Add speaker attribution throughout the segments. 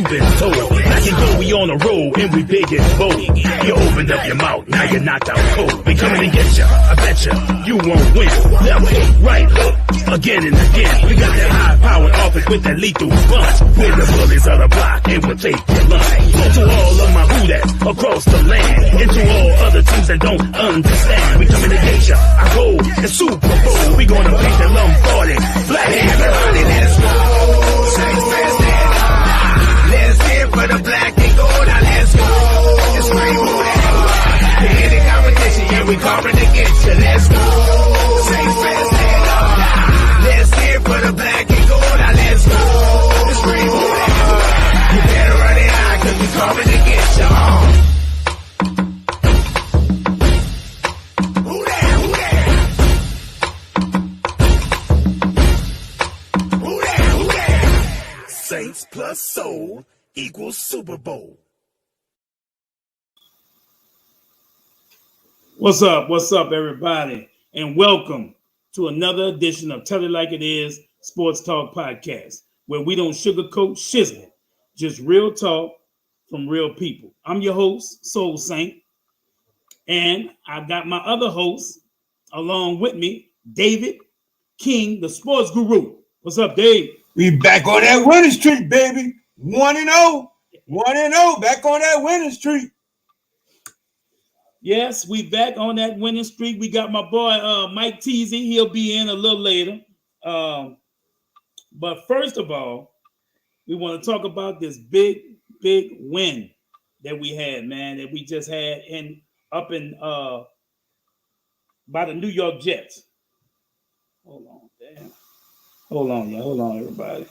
Speaker 1: been told. Back and go, we on the road, and we big and bold. You opened up your mouth, now you're knocked out cold. We coming to get ya, I bet you won't win. Left, right, hook, again and again. We got that high-powered office with that lethal bunch. With the bullies of the block, and we'll take your lunch. To all of my who-that's across the land, and to all other teams that don't understand. We coming to get ya, I go, and Super Bowl. We gonna beat the Lombardi. Black everybody, let's go. Saints fans stand up. Let's get for the black and gold. Now let's go. It's rainbow that. Any competition, yeah, we coming to get you. Let's go. Saints fans stand up. Let's get for the black and gold. Now let's go. It's rainbow that. You better run it out, cause we coming to get you. Saints plus soul equals Super Bowl.
Speaker 2: What's up, everybody? And welcome to another edition of Tell It Like It Is Sports Talk Podcast, where we don't sugarcoat shizzle, just real talk from real people. I'm your host, Soul Saint, and I got my other host along with me, David King, the sports guru. What's up, Dave?
Speaker 3: We back on that winning streak, baby. 1-0. 1-0. Back on that winning streak.
Speaker 2: Yes, we back on that winning streak. We got my boy Mike Teasy. He'll be in a little later. But first of all, we want to talk about this big win that we had, man, that we just had up in by the New York Jets. Hold on, damn. Hold on, y'all. Hold on, everybody.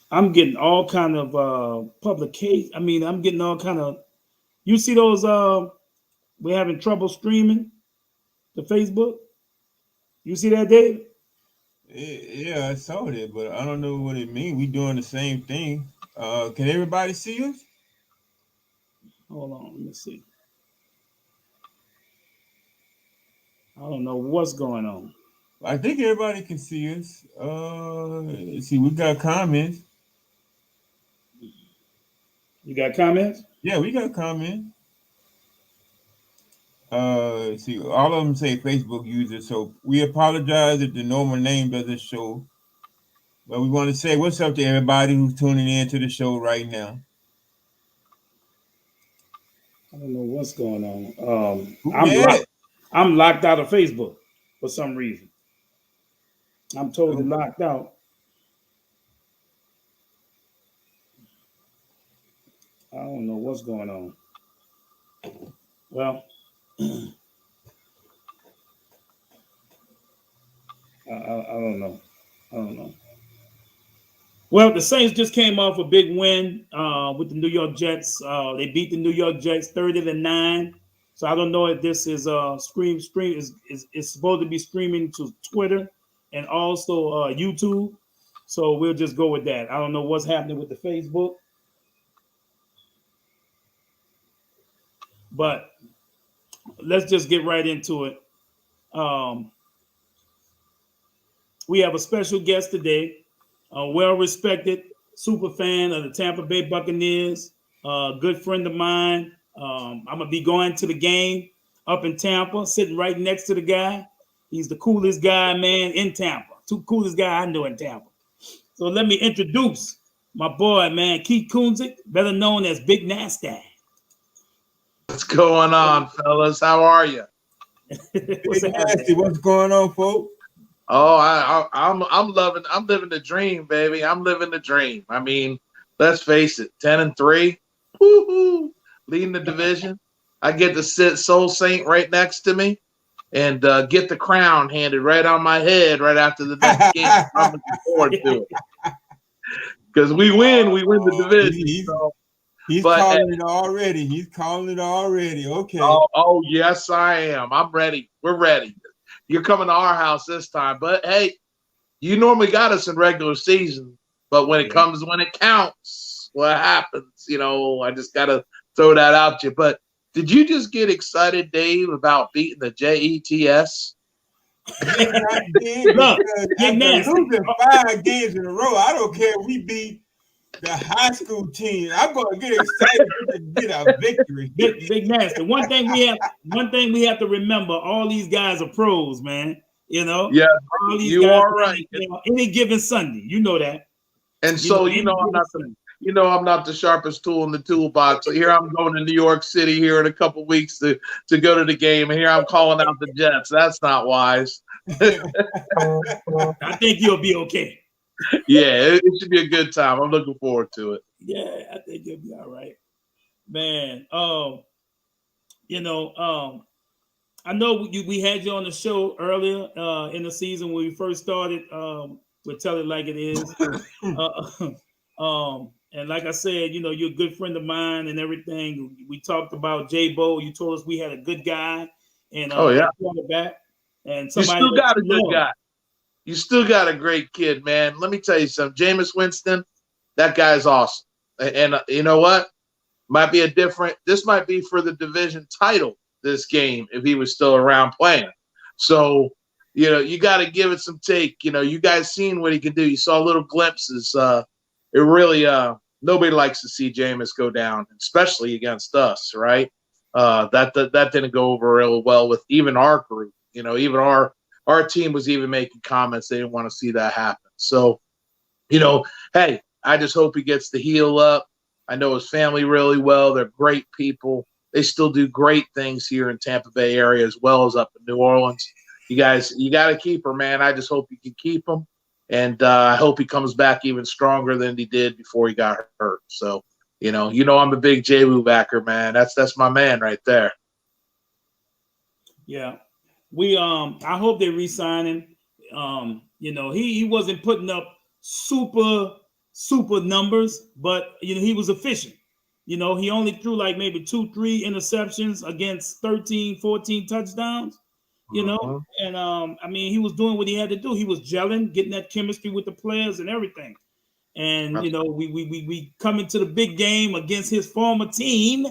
Speaker 2: I'm getting all kind of publication. I mean, I'm getting all kind of. You see those? We're having trouble streaming to Facebook. You see that, Dave?
Speaker 3: Yeah, I saw that, but I don't know what it means. We doing the same thing. Can everybody see us?
Speaker 2: Hold on, let me see. I don't know what's going on.
Speaker 3: I think everybody can see us. Let's see, we got comments.
Speaker 2: You got comments?
Speaker 3: Yeah, we got comments. Let's see, all of them say Facebook users, so we apologize if the normal name doesn't show. But we want to say what's up to everybody who's tuning in to the show right now.
Speaker 2: I don't know what's going on. I'm locked out of Facebook for some reason. I'm totally locked out. I don't know what's going on. Well, I don't know. Well, the Saints just came off a big win with the New York Jets. They beat the New York Jets 30-9. So I don't know if this is is supposed to be streaming to Twitter and also YouTube. So we'll just go with that. I don't know what's happening with the Facebook. But let's just get right into it. We have a special guest today. A well-respected super fan of the Tampa Bay Buccaneers, a good friend of mine. I'm going to be going to the game up in Tampa, sitting right next to the guy. He's the coolest guy, man, in Tampa. Coolest guy I know in Tampa. So let me introduce my boy, man, Keith Kunzik, better known as Big Nasty.
Speaker 4: What's going on, fellas? How are you?
Speaker 3: What's going on, folks?
Speaker 4: Oh, I'm living the dream, baby. I'm living the dream. I mean, let's face it, 10-3, woo-hoo, leading the division. I get to sit Soul Saint right next to me and get the crown handed right on my head right after the next game. I'm looking forward to it. Because we win the division.
Speaker 3: He's calling it already. Okay.
Speaker 4: Oh, yes, I am. I'm ready. We're ready. You're coming to our house this time. But, hey, you normally got us in regular season. But when it counts, what happens? You know, I just got to throw that out to you. But Did you just get excited, Dave, about beating the Jets?
Speaker 3: Yes, I did,
Speaker 2: Look,
Speaker 3: because
Speaker 2: get
Speaker 3: after
Speaker 2: nasty.
Speaker 3: losing 5 games in a row, I don't care if we beat the high school team. I'm gonna get excited to get a victory.
Speaker 2: Big nasty. One thing we have to remember: all these guys are pros, man. You know,
Speaker 4: Yeah,
Speaker 2: all these
Speaker 4: you
Speaker 2: guys
Speaker 4: are right.
Speaker 2: Any given Sunday, you know that.
Speaker 4: And so I'm not the sharpest tool in the toolbox. So here I'm going to New York City here in a couple weeks to go to the game, and here I'm calling out the Jets. That's not wise.
Speaker 2: I think you'll be okay.
Speaker 4: Yeah, it should be a good time. I'm looking forward to it.
Speaker 2: Yeah, I think you'll be all right, man. I know we had you on the show earlier in the season when we first started. We'll tell it like it is. And like I said, you're a good friend of mine and everything. We talked about Jay Bo. You told us we had a good guy and quarterback, and
Speaker 4: you
Speaker 2: somebody
Speaker 4: still got a good
Speaker 2: love.
Speaker 4: guy. You still got a great kid, man. Let me tell you something. Jameis Winston, that guy's awesome. And you know what? This might be for the division title this game if he was still around playing. So, you got to give it some take. You guys seen what he can do. You saw little glimpses. It really, nobody likes to see Jameis go down, especially against us, right? That didn't go over real well with even our group. Even our team was even making comments. They didn't want to see that happen. So, hey, I just hope he gets to heal up. I know his family really well. They're great people. They still do great things here in Tampa Bay area as well as up in New Orleans. You guys, you got to keep her, man. I just hope you can keep him. And I hope he comes back even stronger than he did before he got hurt. So, I'm a big J-Woo backer, man. That's my man right there.
Speaker 2: Yeah. I hope they re-sign him. He wasn't putting up super numbers, but he was efficient. He only threw like maybe 2-3 interceptions against 13, 14 touchdowns. And he was doing what he had to do. He was gelling, getting that chemistry with the players and everything. And we come into the big game against his former team,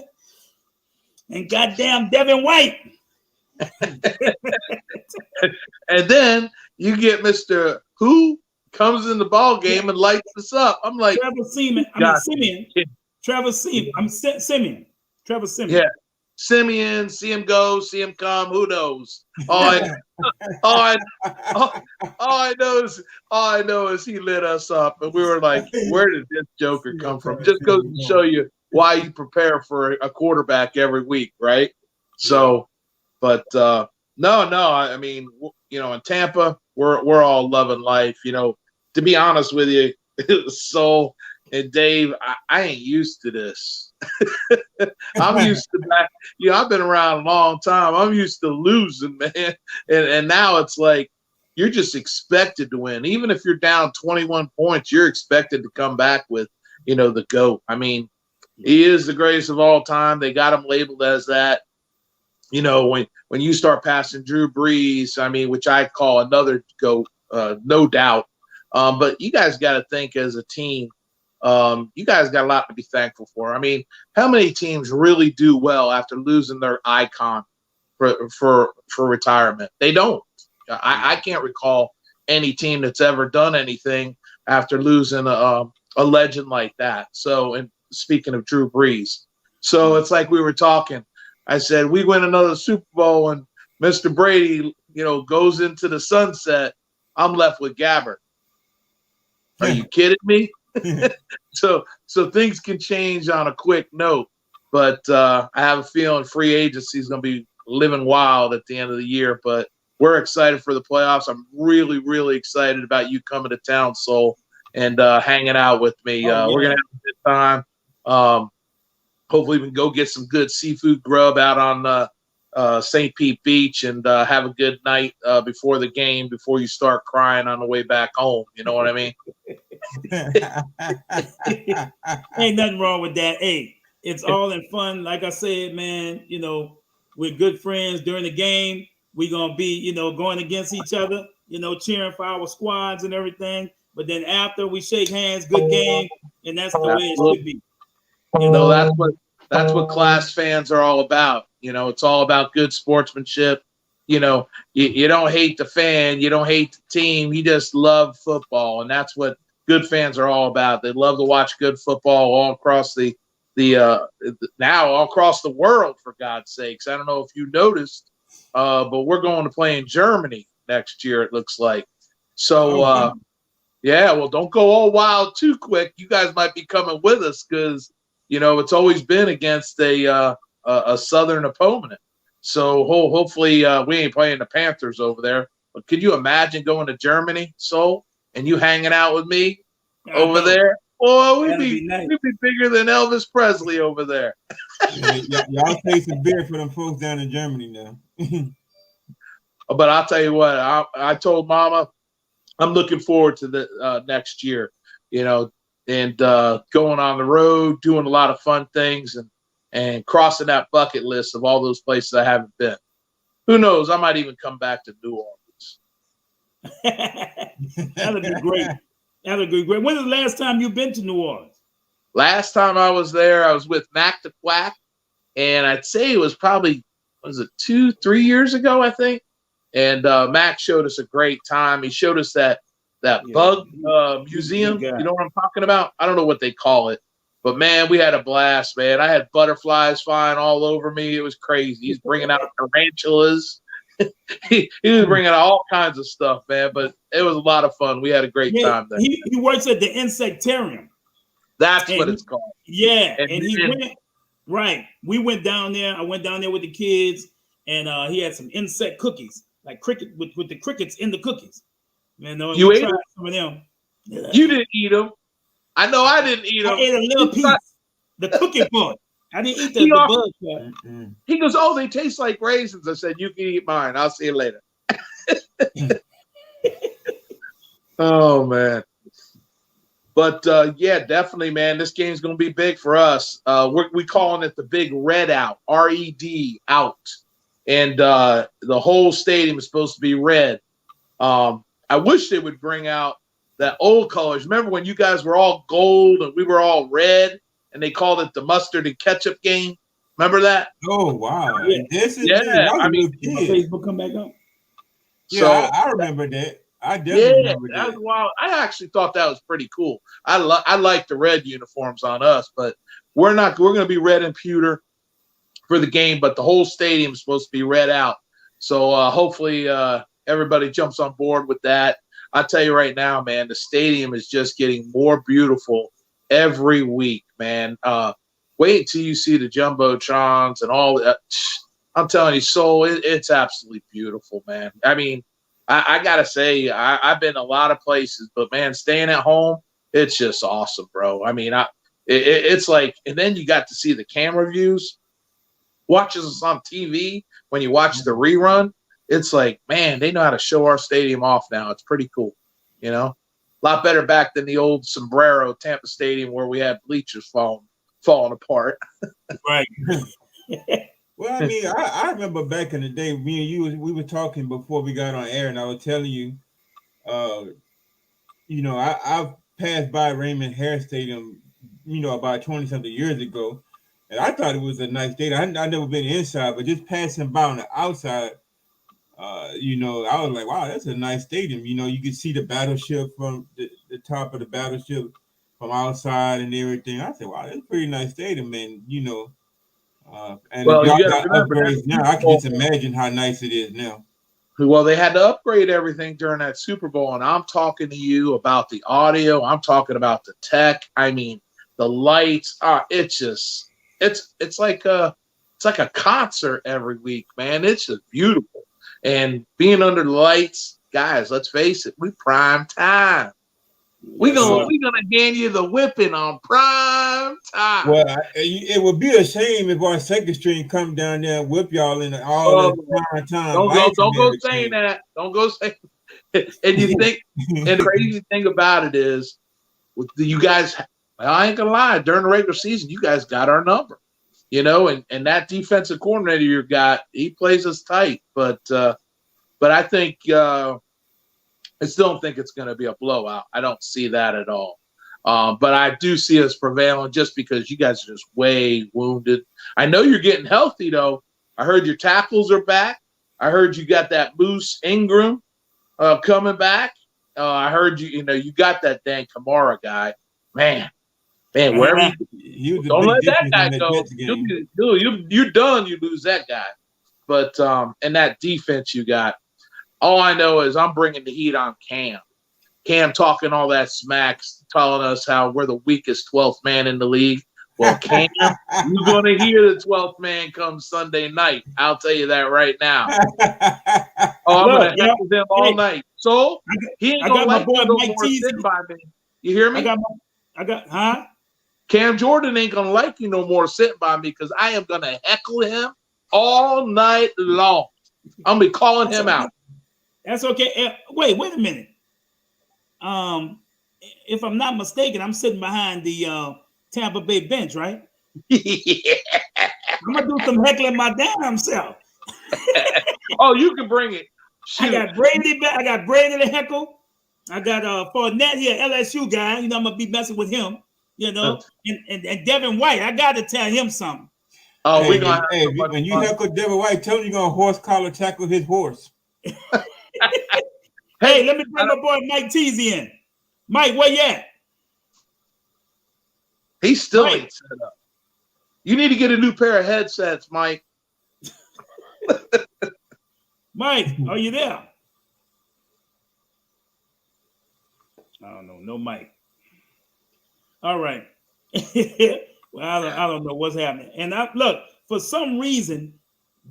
Speaker 2: and goddamn Devin White.
Speaker 4: And then you get Mr. Who comes in the ball game and lights us up. I'm like,
Speaker 2: Simeon. Trevor Simeon.
Speaker 4: Yeah. Simeon, see him go, see him come, who knows? All I know is he lit us up, and we were like, where did this joker come from? Just goes to show you why you prepare for a quarterback every week, right? So, but no, I mean, in Tampa, we're all loving life. To be honest with you, Soul and Dave, I ain't used to this. I'm used to that. I've been around a long time. I'm used to losing, man. And now it's like you're just expected to win. Even if you're down 21 points, you're expected to come back with, the GOAT. I mean, he is the greatest of all time. They got him labeled as that. When you start passing Drew Brees, which I call another GOAT, no doubt. But you guys got to think as a team. You guys got a lot to be thankful for. How many teams really do well after losing their icon for retirement? They don't. I can't recall any team that's ever done anything after losing a legend like that. So, and speaking of Drew Brees, so it's like we were talking. I said we win another Super Bowl and Mr. Brady, goes into the sunset. I'm left with Gabbert. Are you kidding me? So things can change on a quick note, but I have a feeling free agency is going to be living wild at the end of the year. But we're excited for the playoffs. I'm really, really excited about you coming to town, Soul, and hanging out with me. We're going to have a good time. Hopefully we can go get some good seafood grub out on St. Pete Beach and have a good night before the game, before you start crying on the way back home. You know what I mean?
Speaker 2: Ain't nothing wrong with that. Hey, it's all in fun. Like I said, man, we're good friends during the game. We're going to be, going against each other, cheering for our squads and everything. But then after we shake hands, good game. And that's the way it should be.
Speaker 4: That's what class fans are all about. It's all about good sportsmanship. You don't hate the fan, you don't hate the team, you just love football, and that's what good fans are all about. They love to watch good football all across now all across the world, for God's sakes. I don't know if you noticed, but we're going to play in Germany next year, it looks like. So, yeah, well, don't go all wild too quick. You guys might be coming with us because, it's always been against a Southern opponent. So hopefully we ain't playing the Panthers over there. But could you imagine going to Germany, and you hanging out with me over there? Boy, we'd be bigger than Elvis Presley over there.
Speaker 3: Y'all take some beer for them folks down in Germany now.
Speaker 4: But I'll tell you what, I told Mama I'm looking forward to the next year, and going on the road, doing a lot of fun things, and crossing that bucket list of all those places I haven't been. Who knows? I might even come back to New
Speaker 2: Orleans. That'd be great. That'd be great. When was the last time you've been to New Orleans?
Speaker 4: Last time I was there, I was with Mac the Quack, and I'd say it was probably, 2-3 years ago, I think. And Mac showed us a great time. He showed us that bug museum. You know what I'm talking about? I don't know what they call it. But, man, we had a blast, man. I had butterflies flying all over me. It was crazy. He's bringing out tarantulas. he was bringing out all kinds of stuff, man. But it was a lot of fun. We had a great time there.
Speaker 2: He works at the Insectarium.
Speaker 4: That's what it's called.
Speaker 2: Yeah, and he went. Right. We went down there. I went down there with the kids, and he had some insect cookies, like cricket with the crickets in the cookies. Man,
Speaker 4: you ate
Speaker 2: some of them.
Speaker 4: Yeah. You didn't eat them. I know I didn't eat them.
Speaker 2: I ate a little piece, the cookie part. I didn't eat the bug part.
Speaker 4: He goes, "Oh, they taste like raisins." I said, "You can eat mine. I'll see you later." Oh, man. But, yeah, definitely, man, this game's going to be big for us. We calling it the Big Red Out, R-E-D, out. And the whole stadium is supposed to be red. I wish they would bring out that old colors. Remember when you guys were all gold and we were all red, and they called it the mustard and ketchup game? Remember that?
Speaker 3: Oh, wow.
Speaker 2: Yeah.
Speaker 3: Facebook
Speaker 2: come back up.
Speaker 3: Yeah, so, I remember that. I definitely remember that.
Speaker 4: That was wild. I actually thought that was pretty cool. I like the red uniforms on us, but we're going to be red and pewter for the game, but the whole stadium is supposed to be red out. So hopefully everybody jumps on board with that. I'll tell you right now, man, the stadium is just getting more beautiful every week, man. Wait until you see the Jumbotrons and all that. I'm telling you, it's absolutely beautiful, man. I mean, I got to say, I've been a lot of places, but, man, staying at home, it's just awesome, bro. I mean, it's like – and then you got to see the camera views. Watches us on TV when you watch the rerun. It's like, man, they know how to show our stadium off now. It's pretty cool, A lot better back than the old Sombrero Tampa Stadium where we had bleachers falling apart.
Speaker 2: Right.
Speaker 3: Well, I mean, I remember back in the day, me and you, we were talking before we got on air, and I was telling you, I've passed by Raymond Hare Stadium, about 20-something years ago, and I thought it was a nice stadium. I'd never been inside, but just passing by on the outside, I was like, wow, that's a nice stadium. You could see the battleship from the top of the battleship from outside and everything. I said, wow, that's a pretty nice stadium, and and well, if y'all got upgrades now, I can just imagine how nice it is now.
Speaker 4: Well, they had to upgrade everything during that Super Bowl, and I'm talking to you about the audio. I'm talking about the tech. I mean, the lights. It's like a concert every week, man. It's just beautiful, and being under the lights, guys. Let's face it, we prime time. We're gonna hand you the whipping on prime time.
Speaker 3: Well, it would be a shame if our second string come down there and whip y'all in all that prime time.
Speaker 4: Don't go saying that. Don't go saying. And you think, and the crazy thing about it is, with you guys, I ain't gonna lie. During the regular season, you guys got our number, and that defensive coordinator you got, he plays us tight. But I think. I still don't think it's going to be a blowout. I don't see that at all. But I do see us prevailing just because you guys are just way wounded. I know you're getting healthy, though. I heard your tackles are back. I heard you got that Moose Ingram coming back. I heard you know, you got that Dan Kamara guy. Man, wherever you don't let that guy go. You're done. You lose that guy. But and that defense you got. All I know is I'm bringing the heat on Cam. Cam talking all that smack, telling us how we're the weakest 12th man in the league. Well, Cam, you're going to hear the 12th man come Sunday night. I'll tell you that right now. I'm going to heck with him all night. So he ain't going to like me no more sitting by me. You hear me? Cam Jordan ain't going to like you no more sitting by me because I am going to heckle him all night long. I'm going to be calling him out.
Speaker 2: That's okay. Wait a minute. If I'm not mistaken, I'm sitting behind the Tampa Bay bench, right?
Speaker 4: Yeah.
Speaker 2: I'm gonna do some heckling my damn self.
Speaker 4: Oh, you can bring it. Shoot.
Speaker 2: I got Brady back. I got Brady to heckle. I got Fournette here, LSU guy. You know, I'm gonna be messing with him. You know, and Devin White. I got to tell him something.
Speaker 4: Oh, we're gonna.
Speaker 3: When you heckle Devin White, tell him you're gonna horse collar tackle his horse.
Speaker 2: Hey, let me bring my boy Mike Teasy in. Mike, where you at?
Speaker 4: He still ain't set up. You need to get a new pair of headsets, Mike.
Speaker 2: Mike, are you there? I don't know. No Mike. All right. Well, I don't know what's happening. And look, for some reason,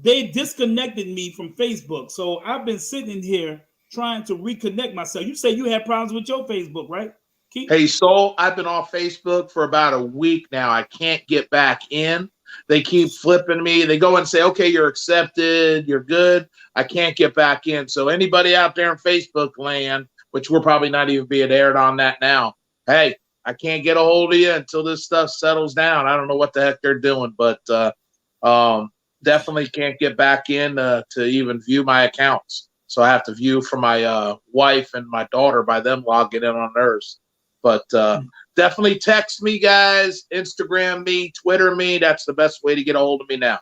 Speaker 2: they disconnected me from Facebook. So I've been sitting here trying to reconnect myself. You say you had problems with your Facebook, right? Keith?
Speaker 4: Hey, Soul, I've been off Facebook for about a week now. I can't get back in. They keep flipping me. They go and say, okay, you're accepted. You're good. I can't get back in. So anybody out there in Facebook land, which we're probably not even being aired on that now, hey, I can't get a hold of you until this stuff settles down. I don't know what the heck they're doing, but definitely can't get back in to even view my accounts. So I have to view for my wife and my daughter by them logging in on theirs. But definitely text me, guys, Instagram me, Twitter me. That's the best way to get a hold of me now.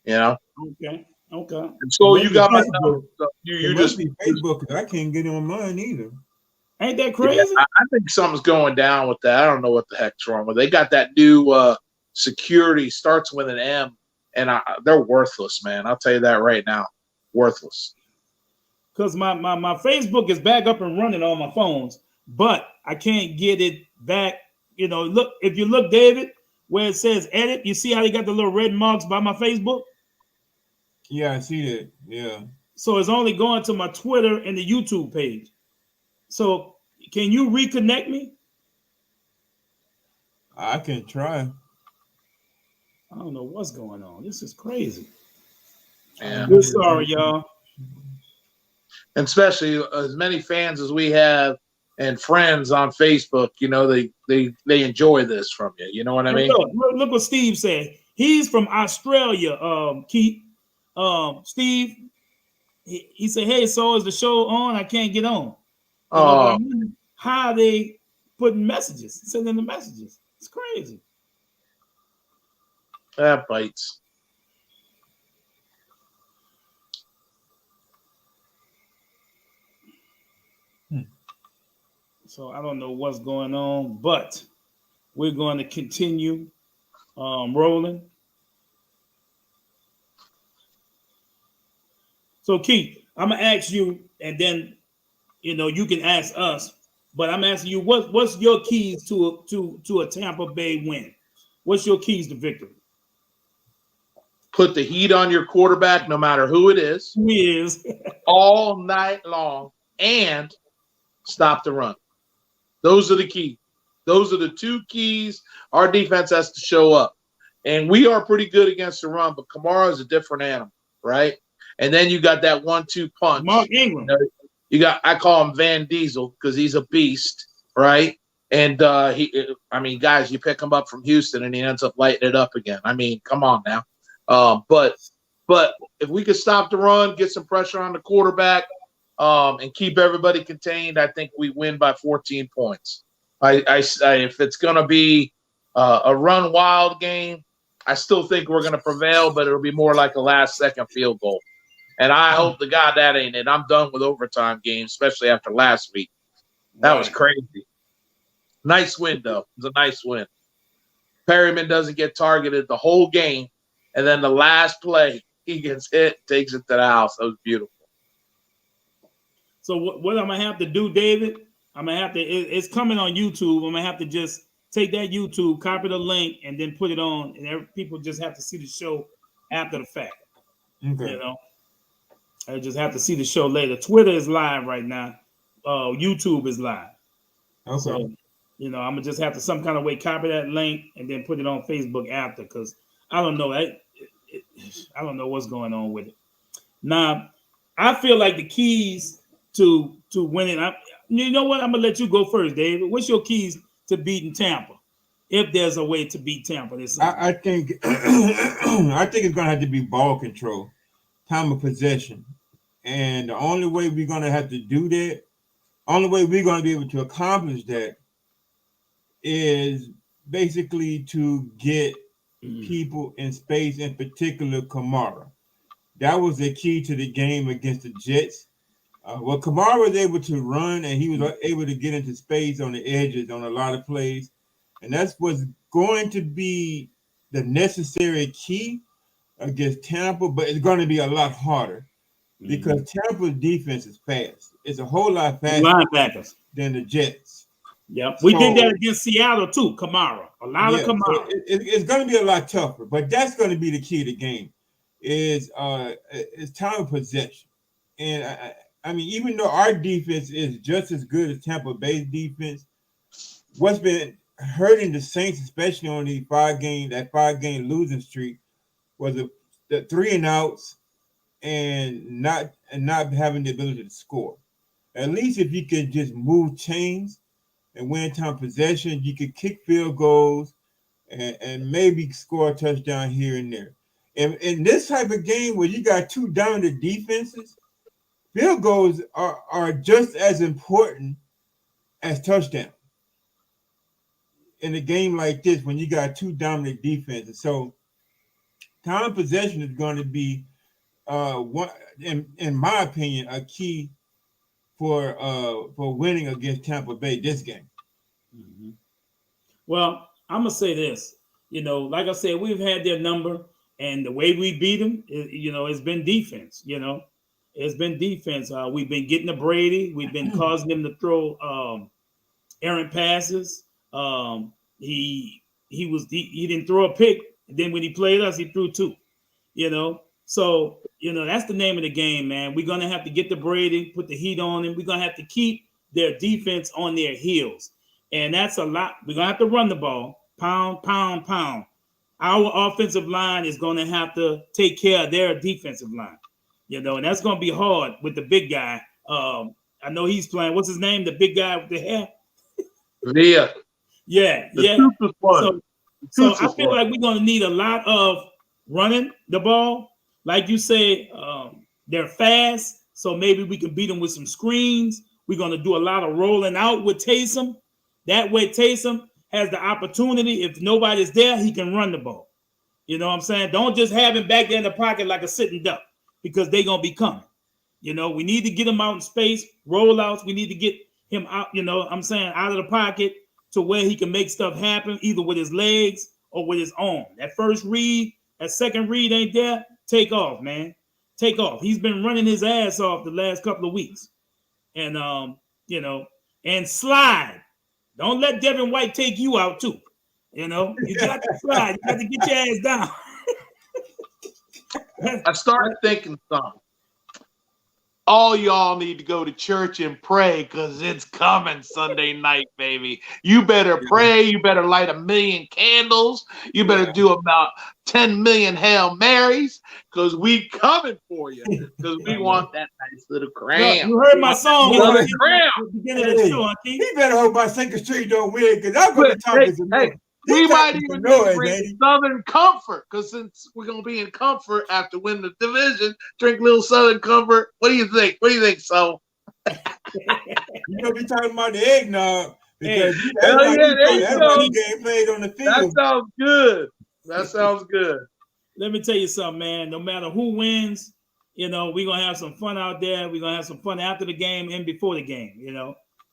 Speaker 4: You know?
Speaker 2: Okay.
Speaker 4: And so you got my number. So you just
Speaker 3: be Facebook, because I can't get on mine either.
Speaker 2: Ain't that crazy?
Speaker 4: Yeah, I think something's going down with that. I don't know what the heck's wrong with it. They got that new security, starts with an M, and they're worthless, man. I'll tell you that right now. Worthless.
Speaker 2: Because my Facebook is back up and running on my phones, but I can't get it back. You know, look, if you look, David, where it says edit, you see how they got the little red marks by my Facebook?
Speaker 3: Yeah, I see that. Yeah.
Speaker 2: So it's only going to my Twitter and the YouTube page. So can you reconnect me?
Speaker 3: I can try.
Speaker 2: I don't know what's going on. This is crazy.
Speaker 4: Yeah.
Speaker 2: We're sorry, y'all.
Speaker 4: And especially as many fans as we have and friends on Facebook, you know, they enjoy this from you. You know what I mean?
Speaker 2: Look what Steve said. He's from Australia, Keith. Steve, he said, hey, so is the show on? I can't get on. Oh, how they putting messages, sending the messages. It's crazy.
Speaker 4: That bites.
Speaker 2: So I don't know what's going on, but we're going to continue rolling. So Keith, I'm gonna ask you, and then you can ask us. But I'm asking you, what's your keys to a Tampa Bay win? What's your keys to victory?
Speaker 4: Put the heat on your quarterback, no matter who it is.
Speaker 2: Who is
Speaker 4: all night long, and stop the run. Those are the keys. Those are the two keys. Our defense has to show up. And we are pretty good against the run, but Kamara is a different animal, right? And then you got that 1-2 punch.
Speaker 2: Mark Ingram.
Speaker 4: I call him Van Diesel because he's a beast, right? And guys, you pick him up from Houston and he ends up lighting it up again. I mean, come on now. But if we could stop the run, get some pressure on the quarterback, and keep everybody contained, I think we win by 14 points. If it's going to be a run wild game, I still think we're going to prevail, but it'll be more like a last second field goal. And I hope to God that ain't it. I'm done with overtime games, especially after last week. That was crazy. Nice win, though. It was a nice win. Perryman doesn't get targeted the whole game, and then the last play, he gets hit, takes it to the house. That was beautiful.
Speaker 2: So what I'm going to have to do, David, I'm going to have to, it's coming on YouTube. I'm going to have to just take that YouTube, copy the link, and then put it on, and people just have to see the show after the fact.
Speaker 3: Okay.
Speaker 2: You know? I just have to see the show later. Twitter is live right now. YouTube is live.
Speaker 3: Okay.
Speaker 2: So, I'm gonna just have to some kind of way copy that link and then put it on Facebook after, because I don't know. I don't know what's going on with it. Now, I feel like the keys to winning. You know what? I'm gonna let you go first, David. What's your keys to beating Tampa? If there's a way to beat Tampa this season?
Speaker 3: I think it's gonna have to be ball control, time of possession. And the only way we're going to have to do that, only way we're going to be able to accomplish that is basically to get people in space, in particular Kamara. That was the key to the game against the Jets. Well, Kamara was able to run, and he was able to get into space on the edges on a lot of plays. And that's what's going to be the necessary key against Tampa, but it's going to be a lot harder. Because Tampa's defense is fast. It's a whole lot faster
Speaker 2: linebackers
Speaker 3: than the Jets.
Speaker 2: Yep. We did that against Seattle too, Kamara. A lot of Kamara.
Speaker 3: So it's going to be a lot tougher, but that's going to be the key to the game is time of possession. And I mean, even though our defense is just as good as Tampa Bay's defense, what's been hurting the Saints, especially on that 5-game losing streak, was the 3 and outs, and not having the ability to score. At least if you could just move chains and win time possession, you could kick field goals and maybe score a touchdown here and there. And in this type of game where you got two dominant defenses, field goals are just as important as touchdowns. In a game like this, when you got two dominant defenses. So time possession is going to be one, in my opinion, a key for winning against Tampa Bay this game.
Speaker 2: Mm-hmm. Well, I'm gonna say this. Like I said, we've had their number, and the way we beat them, it's been defense. It's been defense. We've been getting to Brady. We've been causing them to throw errant passes. He didn't throw a pick. And then when he played us, he threw 2. So, that's the name of the game, man. We're going to have to get to Brady, put the heat on him. We're going to have to keep their defense on their heels. And that's a lot. We're going to have to run the ball, pound, pound, pound. Our offensive line is going to have to take care of their defensive line, and that's going to be hard with the big guy. I know he's playing. What's his name? The big guy with the hair?
Speaker 4: Via.
Speaker 2: Yeah. So I feel like we're going to need a lot of running the ball. Like you say, they're fast, so maybe we can beat them with some screens. We're going to do a lot of rolling out with Taysom. That way, Taysom has the opportunity. If nobody's there, he can run the ball. You know what I'm saying? Don't just have him back there in the pocket like a sitting duck, because they're going to be coming. We need to get him out in space, rollouts. We need to get him out, out of the pocket to where he can make stuff happen, either with his legs or with his arm. That first read, that second read ain't there. Take off, man. Take off. He's been running his ass off the last couple of weeks. And, and slide. Don't let Devin White take you out, too. You got to slide. You got to get your ass down.
Speaker 4: I started thinking something. All y'all need to go to church and pray, because it's coming Sunday night, baby. You better pray. You better light 1,000,000 candles. You better do about 10 million Hail Marys, because we coming for you, because we want that nice little crown.
Speaker 2: You heard my song.
Speaker 3: He better hope my Second Street don't win, because I'm going to talk to
Speaker 4: we might even bring Southern Comfort, because since we're going to be in comfort after winning the division, drink a little Southern Comfort. What do you think? So?
Speaker 3: You're going to be talking about the eggnog. Because
Speaker 4: Hell
Speaker 3: everybody,
Speaker 4: yeah, there you
Speaker 3: everybody
Speaker 4: go.
Speaker 3: game plays on the
Speaker 4: That
Speaker 3: field.
Speaker 4: sounds good. That sounds good.
Speaker 2: Let me tell you something, man. No matter who wins, we're gonna have some fun out there. We're gonna have some fun after the game and before the game.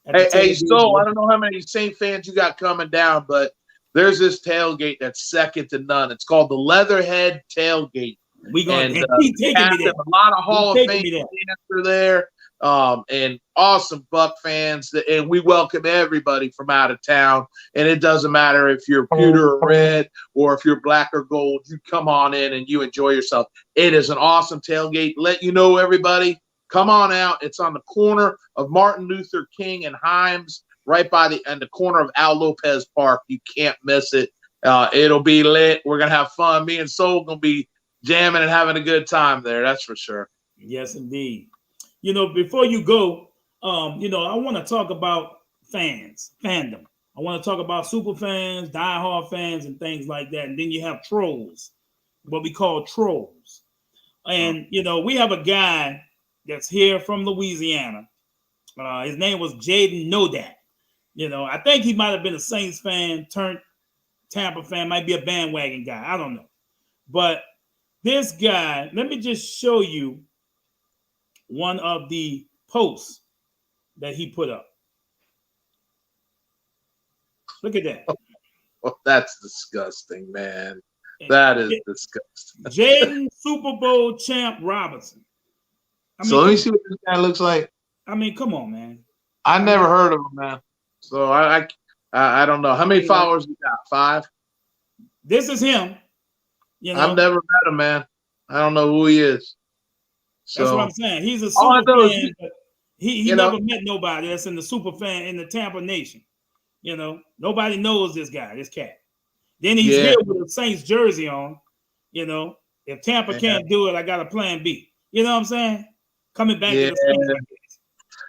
Speaker 4: Hey, so I don't know how many Saint fans you got coming down, but there's this tailgate that's second to none. It's called the Leatherhead Tailgate.
Speaker 2: We gonna
Speaker 4: And
Speaker 2: keep taking me there.
Speaker 4: a lot of Hall of Fame fans are there, and awesome Buck fans. And we welcome everybody from out of town. And it doesn't matter if you're pewter or red or if you're black or gold. You come on in and you enjoy yourself. It is an awesome tailgate. Let you know, everybody, come on out. It's on the corner of Martin Luther King and Himes, right by the corner of Al Lopez Park. You can't miss it. It'll be lit. We're gonna have fun. Me and Soul gonna be jamming and having a good time there. That's for sure.
Speaker 2: Yes, indeed. Before you go, I want to talk about fandom. I want to talk about super fans, diehard fans, and things like that. And then you have trolls, what we call trolls. And, we have a guy that's here from Louisiana. His name was Jaden Nodak. I think he might have been a Saints fan turned Tampa fan, might be a bandwagon guy. I don't know. But this guy, let me just show you one of the posts that he put up. Look at that.
Speaker 4: Well, that's disgusting, man. That is disgusting.
Speaker 2: Jaden Super Bowl champ Robinson.
Speaker 4: So let me see what this guy looks like.
Speaker 2: I mean, come on, man.
Speaker 4: I never heard of him, man. So I don't know. How many followers you got? 5?
Speaker 2: This is him.
Speaker 4: I've never met him, man. I don't know who he is. So,
Speaker 2: that's what I'm saying. He's a super fan, but he never met nobody that's in the super fan in the Tampa Nation. Nobody knows this guy, this cat. Then he's here with a Saints jersey on. If Tampa can't do it, I got a plan B. You know what I'm saying? Coming back to the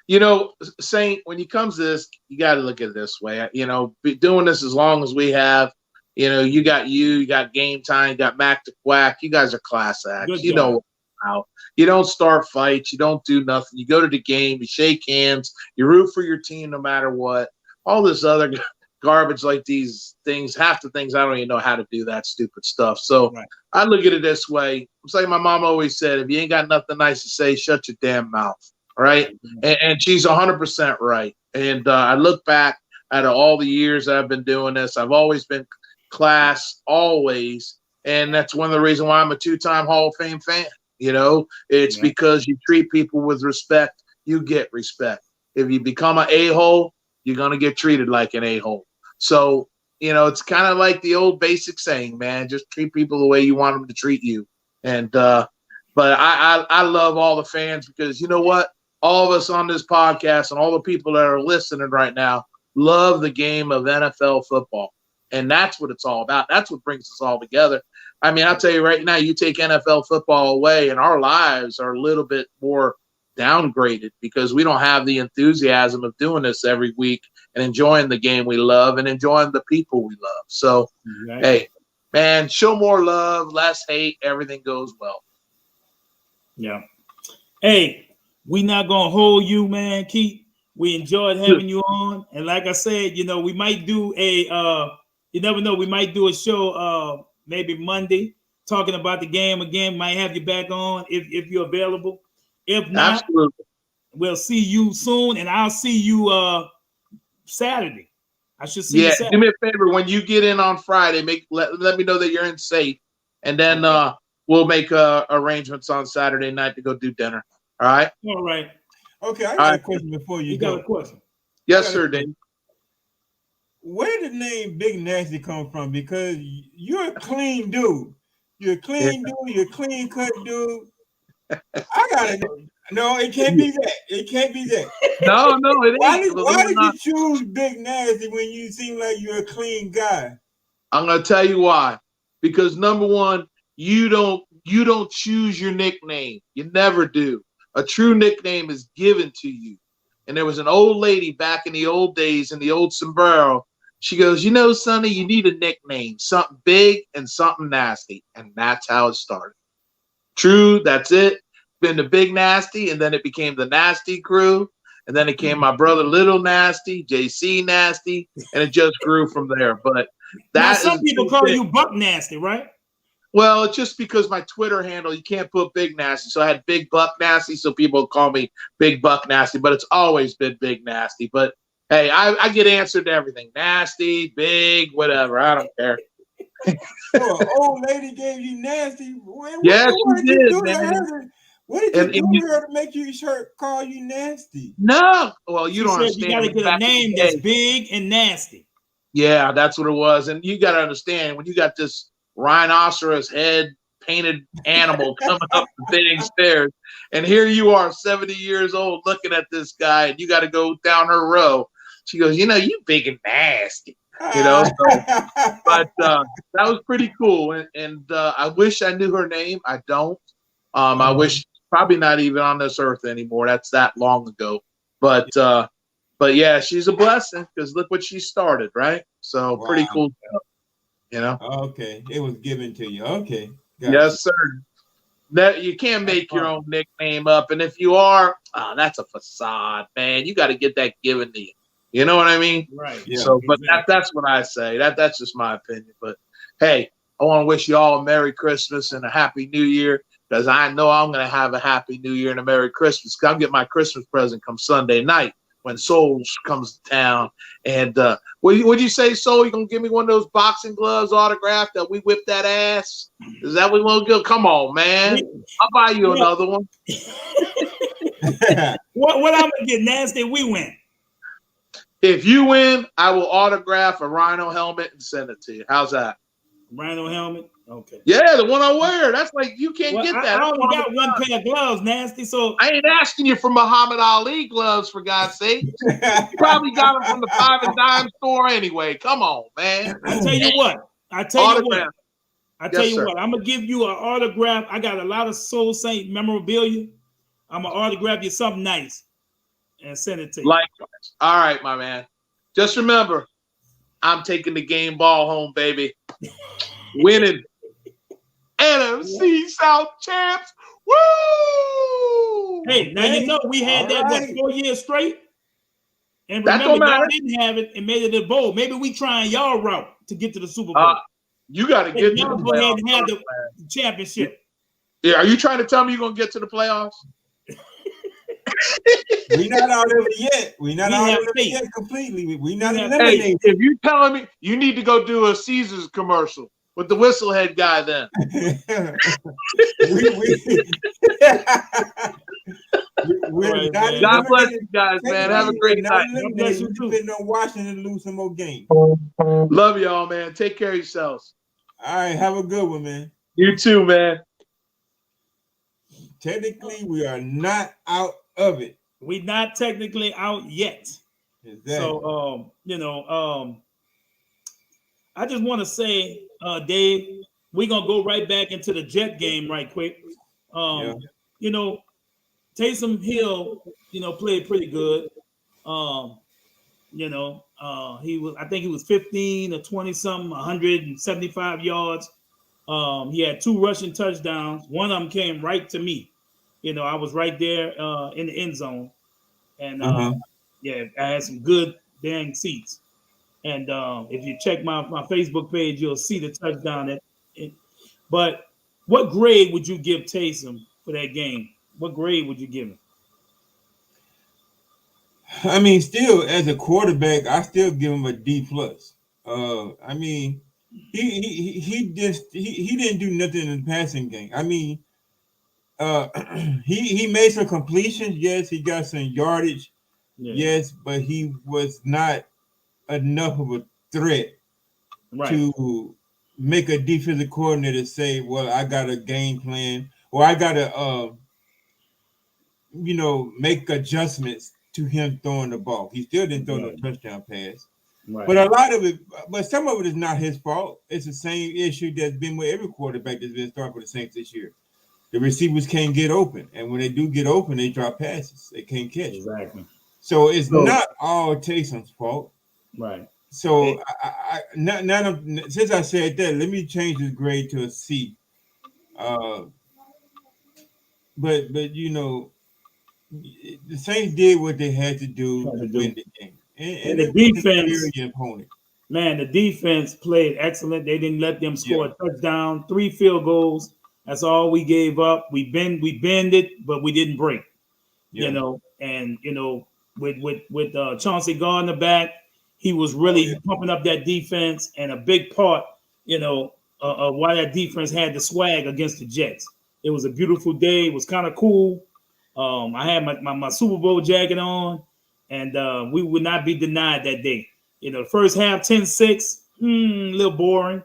Speaker 2: Saints.
Speaker 4: Saint, when it comes to this, you got to look at it this way. Doing this as long as we have, you got Game Time, you got Mac the Quack. You guys are class acts. You know how. You don't start fights. You don't do nothing. You go to the game. You shake hands. You root for your team no matter what. All this other garbage like these things, half the things, I don't even know how to do that stupid stuff. So I look at it this way. It's like my mom always said, if you ain't got nothing nice to say, shut your damn mouth. Right? And she's 100% right. And I look back at all the years I've been doing this. I've always been class, always. And that's one of the reasons why I'm a 2-time Hall of Fame fan. It's because you treat people with respect, you get respect. If you become an a-hole, you're going to get treated like an a-hole. So, it's kind of like the old basic saying, man, just treat people the way you want them to treat you. And, but I love all the fans because you know what? All of us on this podcast and all the people that are listening right now love the game of NFL football. And that's what it's all about. That's what brings us all together. I mean, I'll tell you right now, you take NFL football away and our lives are a little bit more downgraded because we don't have the enthusiasm of doing this every week and enjoying the game we love and enjoying the people we love. So, hey, man, show more love, less hate. Everything goes well.
Speaker 2: Yeah. Hey, we not going to hold you, man, Keith. We enjoyed having you on. And like I said, we might do you never know, we might do a show maybe Monday talking about the game again. Might have you back on if you're available. If not, absolutely. We'll see you soon, and I'll see you Saturday. I should see you Saturday.
Speaker 4: Do me a favor. When you get in on Friday, let me know that you're in safe, and then we'll make arrangements on Saturday night to go do dinner. All right?
Speaker 2: All right.
Speaker 3: Okay, I got a question before you go.
Speaker 2: Got a question?
Speaker 4: Yes, sir, Dave.
Speaker 3: Where did the name Big Nasty come from? Because you're a clean dude. You're a clean dude. You're a clean cut dude. I gotta know. No, it can't be that. It can't be that.
Speaker 4: No, it ain't.
Speaker 3: Why did you choose Big Nasty when you seem like you're a clean guy?
Speaker 4: I'm gonna tell you why. Because number one, you don't choose your nickname. You never do. A true nickname is given to you. And there was an old lady back in the old days in the old sombrero. She goes, Sonny, you need a nickname, something big and something nasty. And that's how it started. True, that's it. Been the Big Nasty, and then it became the Nasty Crew. and then it came my brother Little Nasty, JC Nasty, and it just grew from there. But
Speaker 2: Now,
Speaker 4: that
Speaker 2: some
Speaker 4: is
Speaker 2: people call you Buck Nasty, right?
Speaker 4: well, it's just because my Twitter handle, you can't put Big Nasty. So I had Big Buck Nasty, so people call me Big Buck Nasty, but it's always been Big Nasty. But hey, I get answered to everything. Nasty, big, whatever. I don't care.
Speaker 3: So an old lady gave you nasty.
Speaker 4: Yes,
Speaker 3: What
Speaker 4: she
Speaker 3: did you
Speaker 4: did,
Speaker 3: do to
Speaker 4: man.
Speaker 3: her? What did you
Speaker 4: And
Speaker 3: do
Speaker 4: you,
Speaker 3: to her to make you call you nasty?
Speaker 4: no, well, you
Speaker 2: She
Speaker 4: don't
Speaker 2: said you got
Speaker 4: understand.
Speaker 2: to get a
Speaker 4: Back in
Speaker 2: name
Speaker 4: the
Speaker 2: that's
Speaker 4: day,
Speaker 2: big and nasty.
Speaker 4: yeah, that's what it was. And you got to understand when you got this rhinoceros head painted animal coming up the dang stairs, and here you are, 70 years old, looking at this guy, and you got to go down her row. She goes, you big and nasty, So, but that was pretty cool, and I wish I knew her name. I don't. I wish probably not even on this earth anymore. That's that long ago. But yeah, she's a blessing because look what she started, right? So pretty cool stuff,
Speaker 3: Okay, it was given to you. Okay,
Speaker 4: Yes, sir. That you can't make your own nickname up, and if you are, that's a facade, man. You got to get that given to you. You know what I mean?
Speaker 2: Right.
Speaker 3: Yeah,
Speaker 4: So, but that's what I say. That's just my opinion. But hey, I want to wish you all a Merry Christmas and a Happy New Year because I know I'm going to have a Happy New Year and a Merry Christmas. I'll get my Christmas present come Sunday night when Souls comes to town. And what'd you say, Soul? You gonna give me one of those boxing gloves autographed that we whip that ass? Is that what we want to go? Come on, man. I'll buy you another one.
Speaker 2: What I'm gonna get nasty? We win.
Speaker 4: If you win, I will autograph a rhino helmet and send it to you. How's that?
Speaker 2: Rhino helmet? Okay.
Speaker 4: Yeah, the one I wear. That's like you can't get that.
Speaker 2: I only got one pair of gloves, nasty. So
Speaker 4: I ain't asking you for Muhammad Ali gloves, for God's sake. You probably got them from the 5 and dime store anyway. Come on, man.
Speaker 2: I tell you what. I'm gonna give you an autograph. I got a lot of Soul Saint memorabilia. I'm gonna autograph you something nice and send it to you.
Speaker 4: Likewise. All right, my man. Just remember, I'm taking the game ball home, baby. Winning. NFC South champs. Woo!
Speaker 2: Hey, now we had that 4 years straight. And
Speaker 4: That
Speaker 2: remember,
Speaker 4: don't
Speaker 2: y'all
Speaker 4: matter.
Speaker 2: didn't have it and made it a bowl. Maybe we trying y'all route to get to the Super Bowl.
Speaker 4: You got to get to
Speaker 2: y'all
Speaker 4: the
Speaker 2: go ahead
Speaker 4: playoffs.
Speaker 2: and have the championship.
Speaker 4: Yeah, are you trying to tell me you're going to get to the playoffs?
Speaker 3: We're not out of it yet. We're not out of it yet completely. We're not eliminated.
Speaker 4: Hey, if you're telling me you need to go do a Caesars commercial with the Whistlehead guy, then
Speaker 3: we're not
Speaker 4: God bless you guys, man. Have a great night.
Speaker 3: God bless you too. Depending on Washington lose some more games.
Speaker 4: Love y'all, man. Take care of yourselves.
Speaker 3: All right, have a good one, man.
Speaker 4: You too, man.
Speaker 3: Technically, we are not out of it.
Speaker 2: We're not technically out yet.
Speaker 3: Exactly.
Speaker 2: So, I just want to say, Dave, we're going to go right back into the Jet game right quick. Taysom Hill, played pretty good. I think he was 15 or 20 something, 175 yards. He had 2 rushing touchdowns. One of them came right to me. I was right there in the end zone. And I had some good dang seats. And if you check my Facebook page, you'll see the touchdown. But what grade would you give Taysom for that game? What grade would you give him?
Speaker 3: I mean, still as a quarterback, I still give him a D+. I mean, he didn't do nothing in the passing game. I mean, he made some completions. Yes, he got some yardage. Yes, but he was not enough of a threat to make a defensive coordinator say, well, I got a game plan, or I got to make adjustments to him throwing the ball. He still didn't throw no touchdown pass. But some of it is not his fault. It's the same issue that's been with every quarterback that's been starting for the Saints this year. The receivers can't get open, and when they do get open, they drop passes. They can't catch.
Speaker 2: Exactly.
Speaker 3: So it's not all Taysom's fault.
Speaker 2: Right.
Speaker 3: So since I said that, let me change this grade to a C. But the Saints did what they had to do
Speaker 2: Had
Speaker 3: to
Speaker 2: to do.
Speaker 3: win the game,
Speaker 2: And
Speaker 3: and
Speaker 2: the
Speaker 3: it was an
Speaker 2: defense,
Speaker 3: inferior opponent.
Speaker 2: man, the defense played excellent. They didn't let them
Speaker 3: Yeah,
Speaker 2: score a touchdown, 3 field goals. That's all we gave up. We bended, but we didn't break.
Speaker 3: yeah.
Speaker 2: And with Chauncey Gardner back, he was
Speaker 3: Oh
Speaker 2: really
Speaker 3: yeah,
Speaker 2: pumping up that defense, and a big part, of why that defense had the swag against the Jets. It was a beautiful day. It was kind of cool. I had my Super Bowl jacket on, and we would not be denied that day. The first half 10-6, a little boring.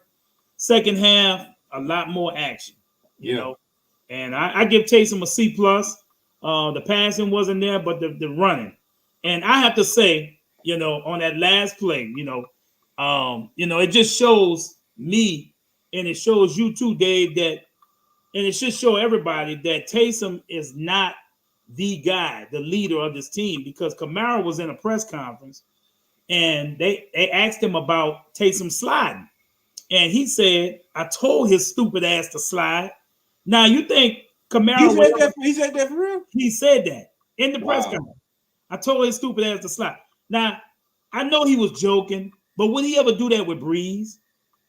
Speaker 2: Second half, a lot more action. You
Speaker 3: yeah.
Speaker 2: know, and I give Taysom a C plus. The passing wasn't there, but the running. And I have to say, on that last play, it just shows me, and it shows you too, Dave, that, and it should show everybody that Taysom is not the guy, the leader of this team, because Kamara was in a press conference and they asked him about Taysom sliding. And he said, I told his stupid ass to slide. Now you think Kamara would ever,
Speaker 3: He said that for real.
Speaker 2: he said that in the press
Speaker 3: Wow.
Speaker 2: conference. I told his stupid ass to slide. Now, I know he was joking, but would he ever do that with Breeze?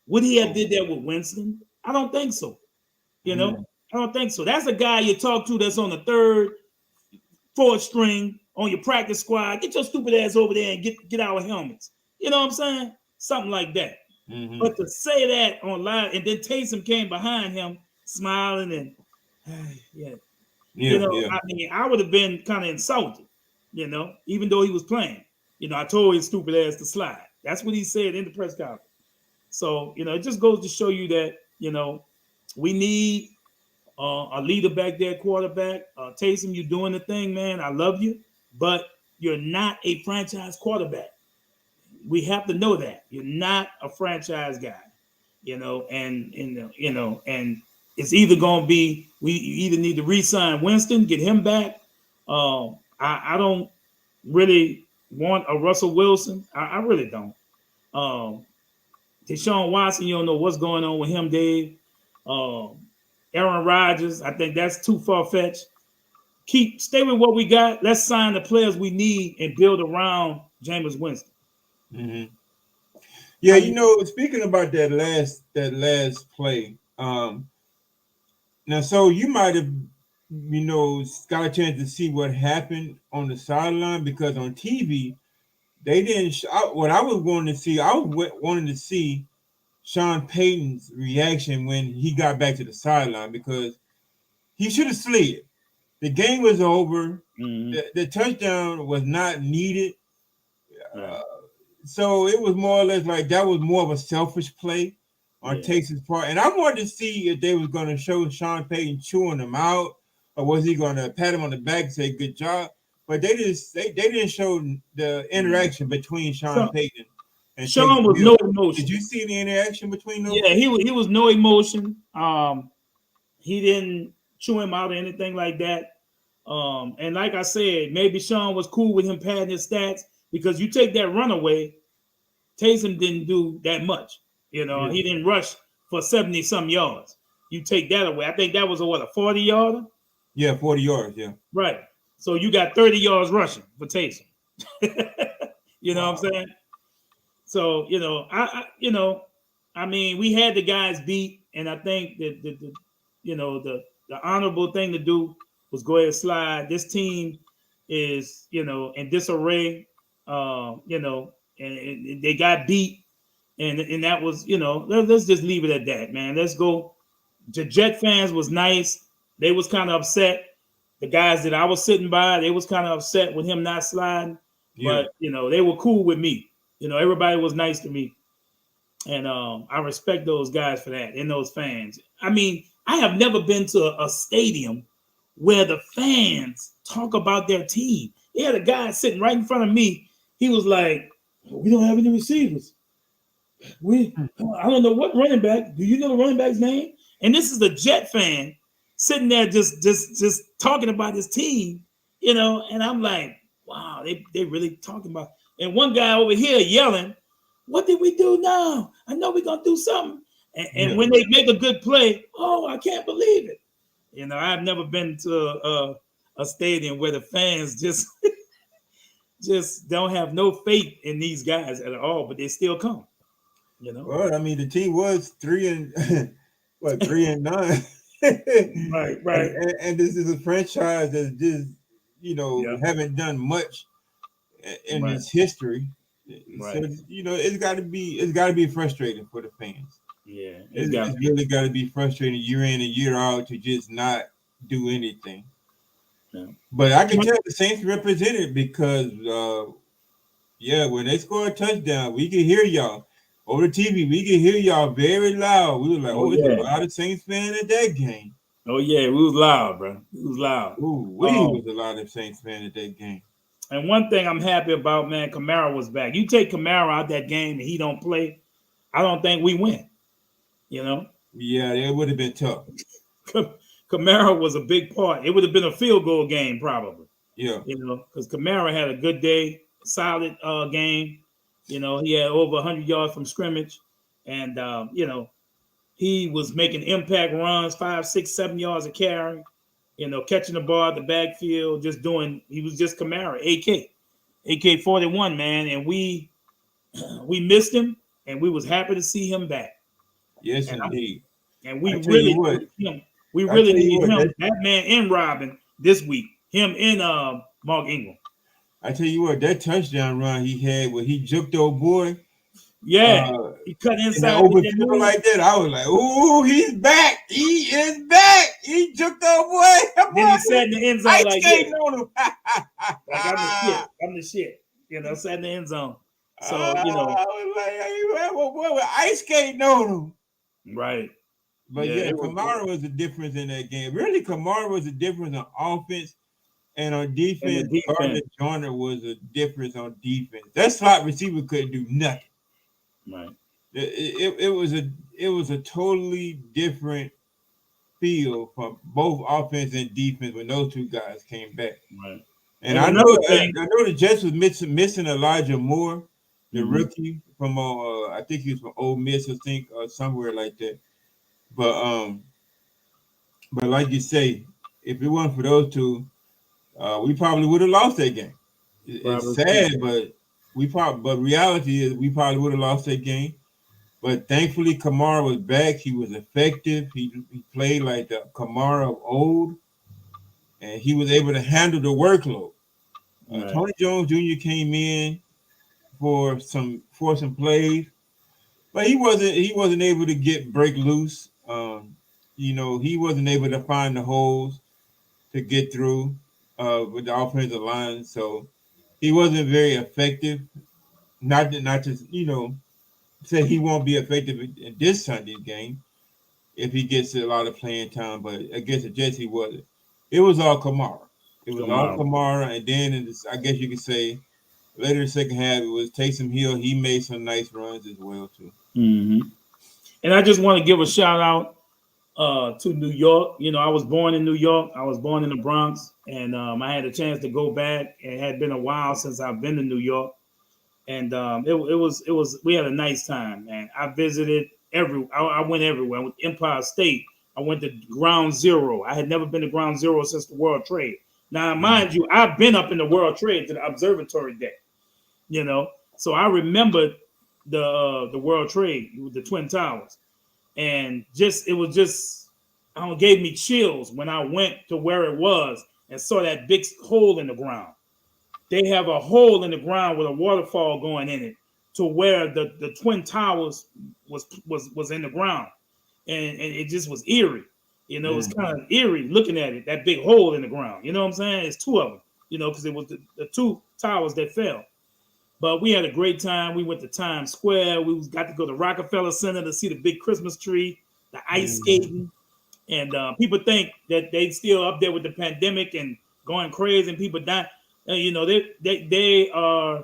Speaker 2: Would he have did that with Winston? I don't think so. I don't think so. That's a guy you talk to that's on the third, fourth string on your practice squad. Get your stupid ass over there and get our helmets. You know what I'm saying? Something like that.
Speaker 3: Mm-hmm.
Speaker 2: But to say that on live, and then Taysom came behind him smiling and yeah. I mean, I would have been kind of insulted, even though he was playing. I told his stupid ass to slide. That's what he said in the press conference. So, it just goes to show you that, we need a leader back there, quarterback. Taysom, you're doing the thing, man. I love you, but you're not a franchise quarterback. We have to know that you're not a franchise guy, and it's either going to be you either need to re-sign Winston, get him back. I don't really want a Russell Wilson. I really don't. Deshaun Watson, you don't know what's going on with him, Dave. Aaron Rodgers, I think that's too far-fetched. Stay with what we got. Let's sign the players we need and build around Jameis Winston.
Speaker 3: Mm-hmm. Yeah, speaking about that last play, now so you might have, got a chance to see what happened on the sideline, because on TV they didn't. What I was wanting to see, wanting to see Sean Payton's reaction when he got back to the sideline, because he should have slid. The game was over.
Speaker 2: Mm-hmm.
Speaker 3: The touchdown was not needed.
Speaker 2: Right.
Speaker 3: So it was more or less like that was more of a selfish play on Taysom's part. And I wanted to see if they was going to show Sean Payton chewing him out, or was he going to pat him on the back and say good job. But they didn't show the interaction between Sean Payton and
Speaker 2: Sean
Speaker 3: Taysom
Speaker 2: was
Speaker 3: Hill.
Speaker 2: no emotion.
Speaker 3: Did you see the interaction between them?
Speaker 2: Yeah, he was no emotion. He didn't chew him out or anything like that. And like I said, maybe Sean was cool with him padding his stats, because you take that run away, Taysom didn't do that much. He didn't rush for 70 some yards. You take that away. I think that was a 40-yarder?
Speaker 3: Yeah, 40 yards, yeah.
Speaker 2: Right. So you got 30 yards rushing for Taysom. What I'm saying? So, I mean, we had the guys beat, and I think that the honorable thing to do was go ahead and slide. This team is, in disarray, and they got beat, and that was, let's just leave it at that, man. Let's go. The Jet fans was nice. They was kind of upset. The guys that I was sitting by, they was kind of upset with him not sliding, but they were cool with me. Everybody was nice to me, and I respect those guys for that and those fans. I mean, I have never been to a stadium where the fans talk about their team. They had a guy sitting right in front of me. He was like, "We don't have any receivers. I don't know what running back. Do you know the running back's name?" And this is a Jet fan sitting there just talking about his team, and I'm like, wow, they really talking about. And one guy over here yelling, "What did we do now? I know we're gonna do something." And when they make a good play, oh, I can't believe it. I've never been to a stadium where the fans just don't have no faith in these guys at all, but they still come. You know.
Speaker 3: Well, I mean, the team was 3 and what 3 and 9,
Speaker 2: Right,
Speaker 3: and,
Speaker 2: right.
Speaker 3: and this is a franchise that just
Speaker 2: Yeah,
Speaker 3: haven't done much in
Speaker 2: right,
Speaker 3: its history. So
Speaker 2: right.
Speaker 3: it's got to be frustrating for the fans.
Speaker 2: Yeah, it's
Speaker 3: It's,
Speaker 2: got to
Speaker 3: it's
Speaker 2: be.
Speaker 3: really got to be frustrating year in and year out to just not do anything.
Speaker 2: Yeah.
Speaker 3: But I can tell the Saints represented because yeah, when they score a touchdown, we can hear y'all over the TV. We can hear y'all very loud. We were like,
Speaker 2: Oh
Speaker 3: "Oh, it's a
Speaker 2: yeah.
Speaker 3: lot of Saints fans at that game."
Speaker 2: Oh yeah. We was loud, bro. We was loud.
Speaker 3: Ooh, we
Speaker 2: Um,
Speaker 3: was a lot of Saints fans at that game.
Speaker 2: and one thing I'm happy about, man, Kamara was back. You take Kamara out that game and he don't play, I don't think we win. You know,
Speaker 3: Yeah, it would have been tough.
Speaker 2: Kamara was a big part. It would have been a field goal game probably.
Speaker 3: Yeah,
Speaker 2: You know, because Kamara had a good day, solid game. You know, he had over 100 yards from scrimmage, and you know, he was making impact runs, 5, 6, 7 yards a carry. You know, catching the ball at the backfield, just doing. He was just Kamara, AK 41, man, and we missed him, and we was happy to see him back,
Speaker 3: yes,
Speaker 2: and
Speaker 3: indeed.
Speaker 2: we
Speaker 3: I tell you
Speaker 2: really
Speaker 3: what.
Speaker 2: need him. We
Speaker 3: I
Speaker 2: really
Speaker 3: tell you
Speaker 2: need
Speaker 3: what.
Speaker 2: him,
Speaker 3: That
Speaker 2: that man and Robin this week. Him and Mark Ingram.
Speaker 3: I tell you what. That touchdown run he had where he juked old boy.
Speaker 2: Yeah,
Speaker 3: Uh,
Speaker 2: he cut
Speaker 3: in that
Speaker 2: inside with
Speaker 3: open
Speaker 2: that
Speaker 3: field
Speaker 2: move.
Speaker 3: like that, I was like, "Ooh, he's back! He is back! He juked old boy. That
Speaker 2: Then he
Speaker 3: boy,
Speaker 2: sat in the end zone
Speaker 3: ice
Speaker 2: like this,
Speaker 3: skating on him."
Speaker 2: like I'm the shit. I'm the shit. You know, sat in the end zone. So you know,
Speaker 3: I was like, "Hey, you have a boy with ice skating on him."
Speaker 2: right?
Speaker 3: But
Speaker 2: Yeah,
Speaker 3: yeah,
Speaker 2: it was
Speaker 3: Kamara was the difference in that game. Really, Kamara was the difference on offense and on
Speaker 2: in the
Speaker 3: defense. Gardner
Speaker 2: defense,
Speaker 3: Joyner was a difference on defense. That slot receiver couldn't do nothing.
Speaker 2: right?
Speaker 3: It was a totally different feel for both offense and defense when those two guys came back.
Speaker 2: Right.
Speaker 3: And
Speaker 2: And
Speaker 3: I know
Speaker 2: another
Speaker 3: I
Speaker 2: thing,
Speaker 3: know the Jets was missing Elijah Moore, the
Speaker 2: mhm,
Speaker 3: rookie from I think he was from Ole Miss, I think, or somewhere like that. But like you say, if it wasn't for those two, we probably would have lost that game. It's
Speaker 2: probably so.
Speaker 3: sad, but reality is we probably would have lost that game. But thankfully, Kamara was back. He was effective. He played like the Kamara of old, and he was able to handle the workload.
Speaker 2: Right.
Speaker 3: Tony Jones Jr. came in for some plays, but he wasn't able to break loose. He wasn't able to find the holes to get through with the offensive line, so he wasn't very effective. Not to say he won't be effective in this Sunday's game if he gets a lot of playing time, but against the Jets he wasn't. It was all Kamara. It was
Speaker 2: Come
Speaker 3: all
Speaker 2: on.
Speaker 3: Kamara, and then I guess you could say later in the second half it was Taysom Hill. He made some nice runs as well too.
Speaker 2: Hmm. And I just want to give a shout out to New York. You know, I was born in New York. I was born in the Bronx, and I had a chance to go back. It had been a while since I've been to New York, and it was we had a nice time, man. I visited I went everywhere. I went to Empire State. I went to Ground Zero. I had never been to Ground Zero since the World Trade. Now, mind you, I've been up in the World Trade to the observatory deck. You know, so I remembered the World Trade with the Twin Towers, and it was just gave me chills when I went to where it was and saw that big hole in the ground. They have a hole in the ground with a waterfall going in it to where the Twin Towers was in the ground, and it just was eerie. You know, it's
Speaker 3: Mm-hmm.
Speaker 2: kind of eerie looking at it, that big hole in the ground. You know what I'm saying? It's two of them. You know, because it was the two towers that fell. But we had a great time. We went to Times Square. We got to go to Rockefeller Center to see the big Christmas tree, the ice
Speaker 3: Mm-hmm.
Speaker 2: skating. And people think that they still up there with the pandemic and going crazy and people dying. You know, they are,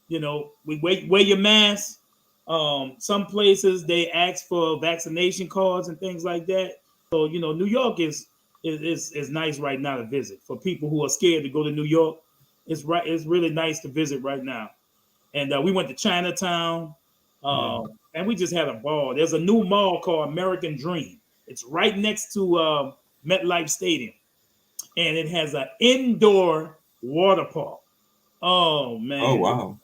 Speaker 2: you know, we wear your mask. Some places they ask for vaccination cards and things like that. So, you know, New York is nice right now to visit for people who are scared to go to New York. It's really nice to visit right now. And we went to Chinatown,
Speaker 3: Yeah.
Speaker 2: and we just had a ball. There's a new mall called American Dream. It's right next to MetLife Stadium, and it has an indoor water park. Oh man!
Speaker 3: Oh wow!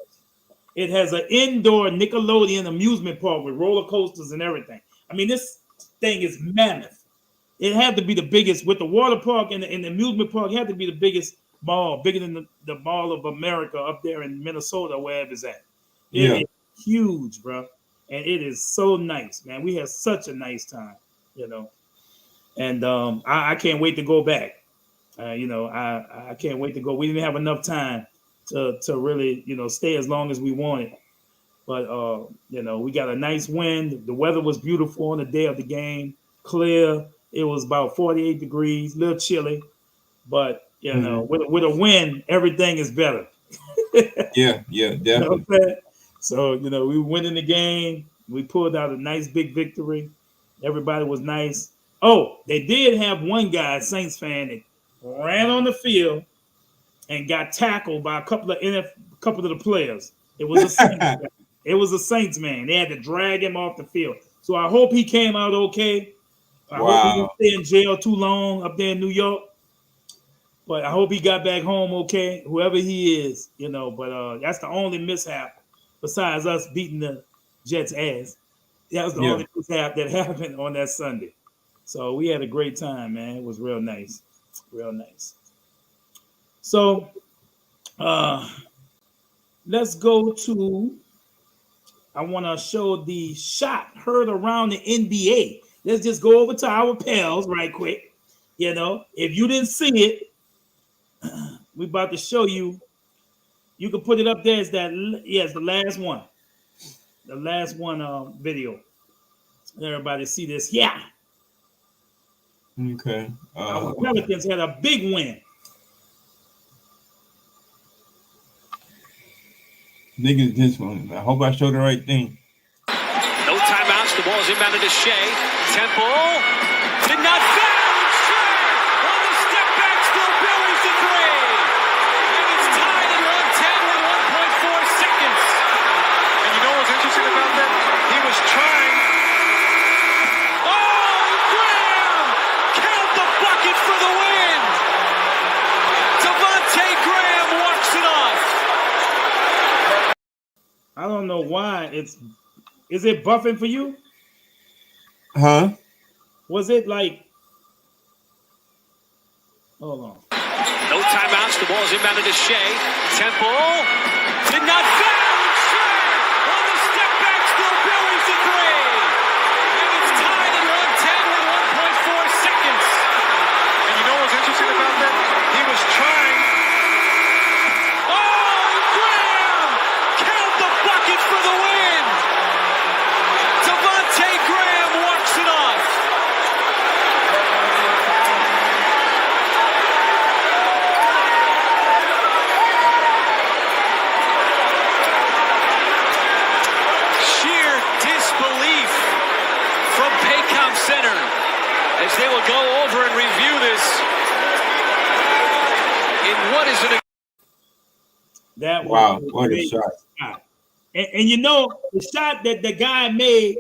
Speaker 2: It has an indoor Nickelodeon amusement park with roller coasters and everything. I mean, this thing is mammoth. It had to be the biggest with the water park and the amusement park. Had to be the biggest mall, bigger than the Mall of America up there in Minnesota, wherever it's at. It
Speaker 3: Yeah.
Speaker 2: is huge, bro, and it is so nice, man. We had such a nice time, and I can't wait to go back. I can't wait to go. We didn't have enough time to really stay as long as we wanted, but we got a nice wind. The weather was beautiful on the day of the game, clear. It was about 48 degrees, a little chilly, but with a wind, everything is better.
Speaker 3: Yeah, definitely.
Speaker 2: So we went in the game. We pulled out a nice big victory. Everybody was nice. Oh, they did have one guy, Saints fan, that ran on the field and got tackled by a couple of the players. It was a Saints. It was a Saints man. They had to drag him off the field. So I hope he came out okay. I hope he didn't stay in jail too long up there in New York. But I hope he got back home okay, whoever he is, But that's the only mishap besides us beating the Jets' ass. That was the only mishap that happened on that Sunday. So we had a great time, man. It was real nice. Real nice. So let's go to, I want to show the shot heard around the NBA. Let's just go over to our pals right quick. If you didn't see it, we about to show you. You can put it up there. It's the last one. The last one video. Everybody see this. Yeah.
Speaker 3: Okay.
Speaker 2: Our Pelicans had a big win.
Speaker 3: Niggas, this one. I hope I showed the right thing.
Speaker 5: No timeouts. The ball is inbounded to Shea. Temple did not foul. Shea on the step back still buries the three. And it's tied at 110 with 1.4 seconds.
Speaker 6: And you know what's interesting about that? He was trying.
Speaker 5: Oh, Graham! Count the bucket for the win. Devontae Graham walks it off.
Speaker 2: I don't know why is it buffing for you?
Speaker 3: Huh?
Speaker 2: Was it like, hold on.
Speaker 5: No timeouts. The ball is inbounded to Shea. Temple did not foul. Shea on the step back still buries the three. And it's tied at 110 with 1.4 seconds.
Speaker 6: And you know what's interesting about that? He was trying.
Speaker 5: Oh, Graham! Count the bucket for the win. Devontae Graham walks it off. Sheer disbelief from Paycom Center as they will go over and review this in what is an
Speaker 2: That was
Speaker 3: Wow, what a shot.
Speaker 2: And the shot that the guy made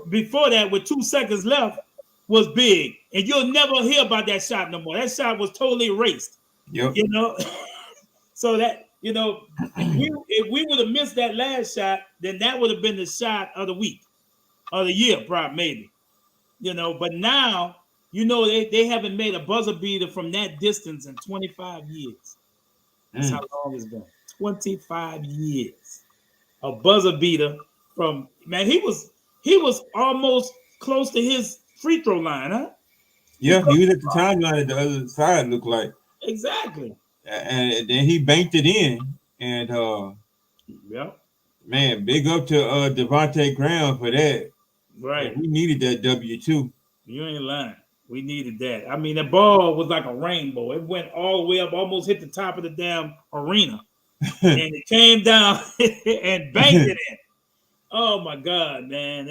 Speaker 2: before that with 2 seconds left was big. And you'll never hear about that shot no more. That shot was totally erased.
Speaker 3: Yep.
Speaker 2: So that, if we would have missed that last shot, then that would have been the shot of the week, of the year, probably, maybe. But now, they haven't made a buzzer beater from that distance in 25 years. That's how long it's been. 25 years. A buzzer beater from, man, he was almost close to his free throw line, huh?
Speaker 3: Yeah, he was at the timeline at the other side, looked like.
Speaker 2: Exactly.
Speaker 3: And then he banked it in. And man, big up to Devontae Graham for that.
Speaker 2: Right.
Speaker 3: We needed that W too.
Speaker 2: You ain't lying. We needed that. I mean, the ball was like a rainbow. It went all the way up, almost hit the top of the damn arena. And it came down and banked it in. Oh my God, man.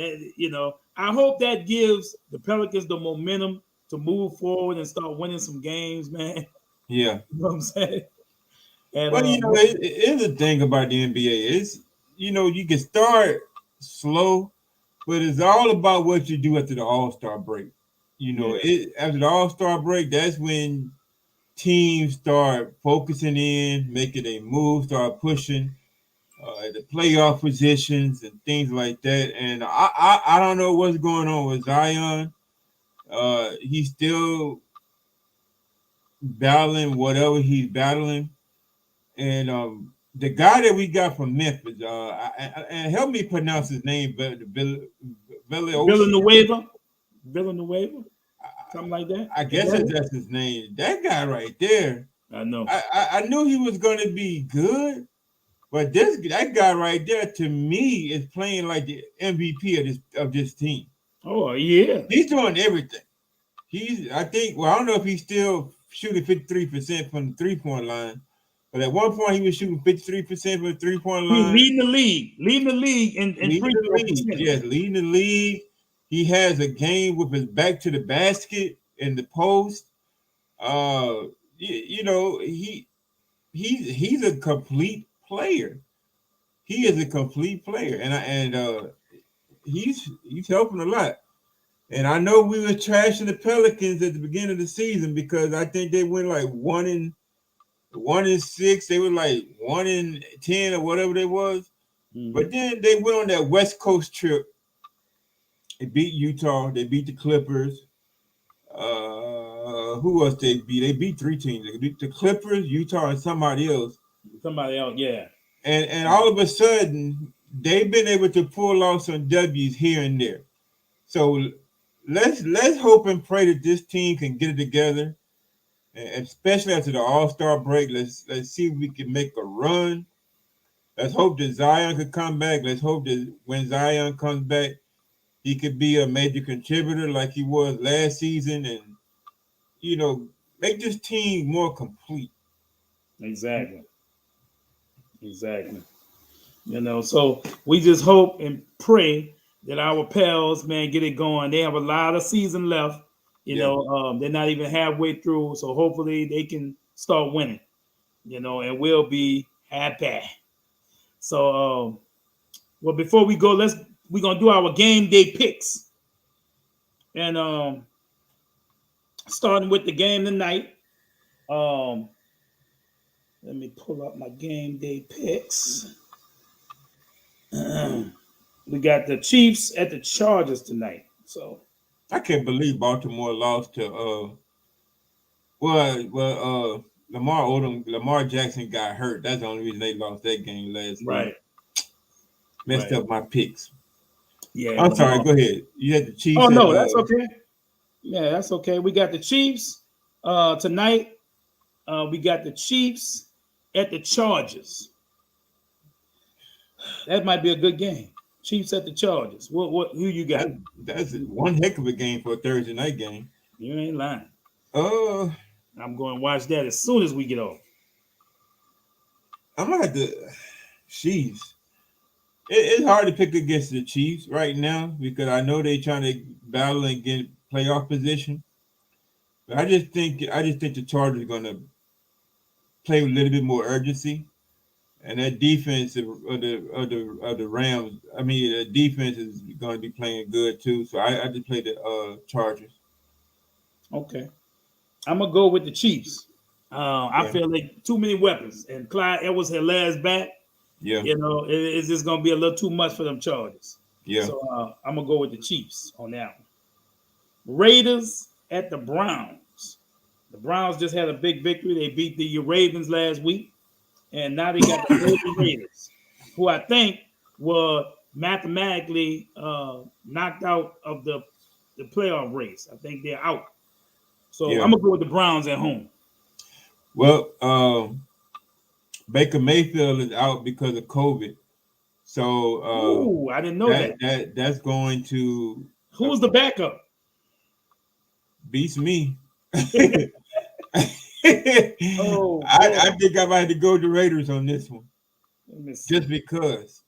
Speaker 2: I hope that gives the Pelicans the momentum to move forward and start winning some games, man.
Speaker 3: Yeah.
Speaker 2: You know what I'm saying? And,
Speaker 3: well, it is a thing about the NBA. It's, you can start slow, but it's all about what you do after the All-Star break. After the All-Star break, that's when teams start focusing in, making a move, start pushing the playoff positions and things like that. And I don't know what's going on with Zion. He's still battling whatever he's battling. And the guy that we got from Memphis, and help me pronounce his name,
Speaker 2: Villanueva, Villanueva, something like that.
Speaker 3: I guess that's his name. That guy right there.
Speaker 2: I know.
Speaker 3: I knew he was going to be good, but that guy right there to me is playing like the MVP of this team.
Speaker 2: Oh yeah,
Speaker 3: he's doing everything. I don't know if he's still shooting 53% from the 3-point line. But at one point, he was shooting 53% from the 3-point line.
Speaker 2: He's leading the league in free throw percentage.
Speaker 3: Yes, leading the league. He has a game with his back to the basket in the post. He's a complete player. He is a complete player, and he's helping a lot. And I know we were trashing the Pelicans at the beginning of the season because I think they went like 1-6. They were like 1-10 or whatever they was. Mm-hmm. But then they went on that West Coast trip. They beat Utah. They beat the Clippers. Who else they beat? They beat 3 teams. They beat the Clippers, Utah, and somebody else.
Speaker 2: Yeah.
Speaker 3: And all of a sudden, they've been able to pull off some W's here and there. So let's hope and pray that this team can get it together. And especially after the All-Star break, let's see if we can make a run. Let's hope that Zion could come back. Let's hope that when Zion comes back, he could be a major contributor like he was last season and, make this team more complete.
Speaker 2: Exactly. So we just hope and pray that our pals, man, get it going. They have a lot of season left. They're not even halfway through, so hopefully they can start winning, and we'll be happy. So, before we go, we're gonna do our game day picks, and starting with the game tonight. Let me pull up my game day picks. We got the Chiefs at the Chargers tonight, so.
Speaker 3: I can't believe Baltimore lost to Lamar Jackson got hurt. That's the only reason they lost that game last week. Messed up my picks.
Speaker 2: Yeah.
Speaker 3: I'm sorry, go ahead. You had the Chiefs.
Speaker 2: Oh no, that's okay. Yeah, that's okay. We got the Chiefs tonight. We got the Chiefs at the Chargers. That might be a good game. Chiefs at the Chargers. Who you got?
Speaker 3: That's one heck of a game for a Thursday night game.
Speaker 2: You ain't lying.
Speaker 3: I'm
Speaker 2: going to watch that as soon as we get off.
Speaker 3: I'm gonna have to. Chiefs. It's hard to pick against the Chiefs right now because I know they're trying to battle and get playoff position. But I just think the Chargers are gonna play with a little bit more urgency. And that defense of the Rams, the defense is going to be playing good too. So I just play the Chargers.
Speaker 2: Okay, I'm gonna go with the Chiefs. I feel like too many weapons, and Clyde Edwards-Helaire back.
Speaker 3: Yeah,
Speaker 2: it's just gonna be a little too much for them Chargers.
Speaker 3: Yeah,
Speaker 2: so I'm gonna go with the Chiefs on that one. Raiders at the Browns. The Browns just had a big victory. They beat the Ravens last week. And now they got the Raiders, who I think were mathematically knocked out of the playoff race. I think they're out. So I'm gonna go with the Browns at home.
Speaker 3: Well, Baker Mayfield is out because of COVID. So
Speaker 2: I didn't know that.
Speaker 3: That's going to.
Speaker 2: Who's the backup?
Speaker 3: Beats me. I think I might have to go to Raiders on this one. Just because.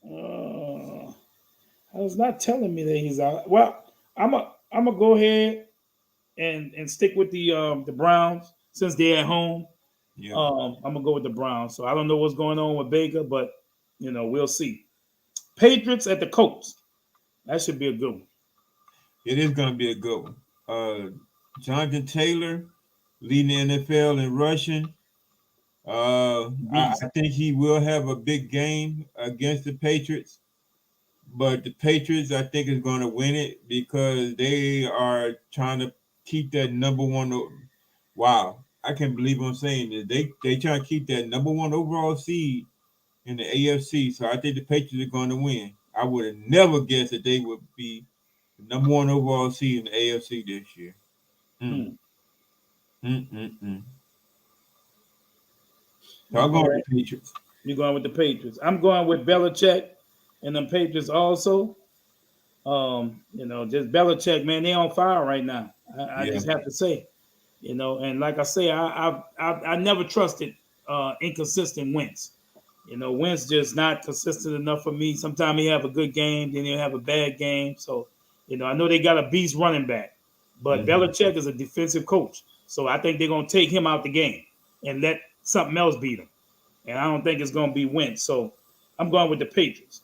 Speaker 2: I was not telling me that he's out. Well, I'm gonna go ahead and stick with the Browns since they're at home.
Speaker 3: Yeah.
Speaker 2: I'm gonna go with the Browns. So I don't know what's going on with Baker, but we'll see. Patriots at the Colts. That should be a good one.
Speaker 3: It is going to be a good one. Jonathan Taylor leading the NFL in rushing. I think he will have a big game against the Patriots, but the Patriots, I think, is going to win it because they are trying to keep that number one. Wow, I can't believe I'm saying this. They trying to keep that number one overall seed in the AFC. So I think the Patriots are going to win. I would have never guessed that they would be the number one overall seed in the AFC this year. Mm. So I'm going with the Patriots.
Speaker 2: You're going with the Patriots. I'm going with Belichick and the Patriots also. Just Belichick, man, they on fire right now. I just have to say, and like I say, I never trusted inconsistent Wentz. Wentz just not consistent enough for me. Sometimes he have a good game, then he'll have a bad game. So, I know they got a beast running back, but Belichick is a defensive coach. So I think they're gonna take him out the game and let something else beat him. And I don't think it's gonna be Wentz. So I'm going with the Patriots.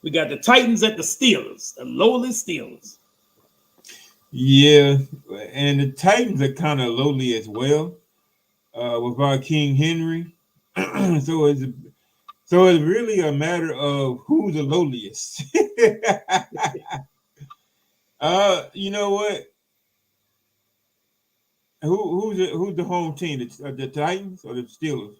Speaker 2: We got the Titans at the Steelers, the lowly Steelers.
Speaker 3: Yeah, and the Titans are kind of lowly as well, without King Henry. so it's really a matter of who's the lowliest. You know what? Who's the home team? The Titans or the Steelers?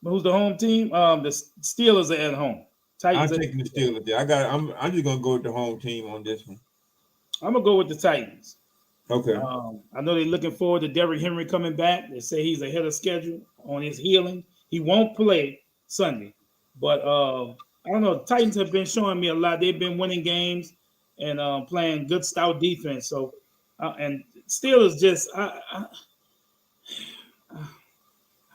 Speaker 2: Who's the home team? The Steelers are at home.
Speaker 3: Titans. I'm taking the Steelers there. I'm just gonna go with the home team on this one.
Speaker 2: I'm gonna go with the Titans.
Speaker 3: Okay.
Speaker 2: I know they're looking forward to Derrick Henry coming back. They say he's ahead of schedule on his healing. He won't play Sunday, but I don't know. The Titans have been showing me a lot. They've been winning games and playing good stout defense. So, and Steelers just I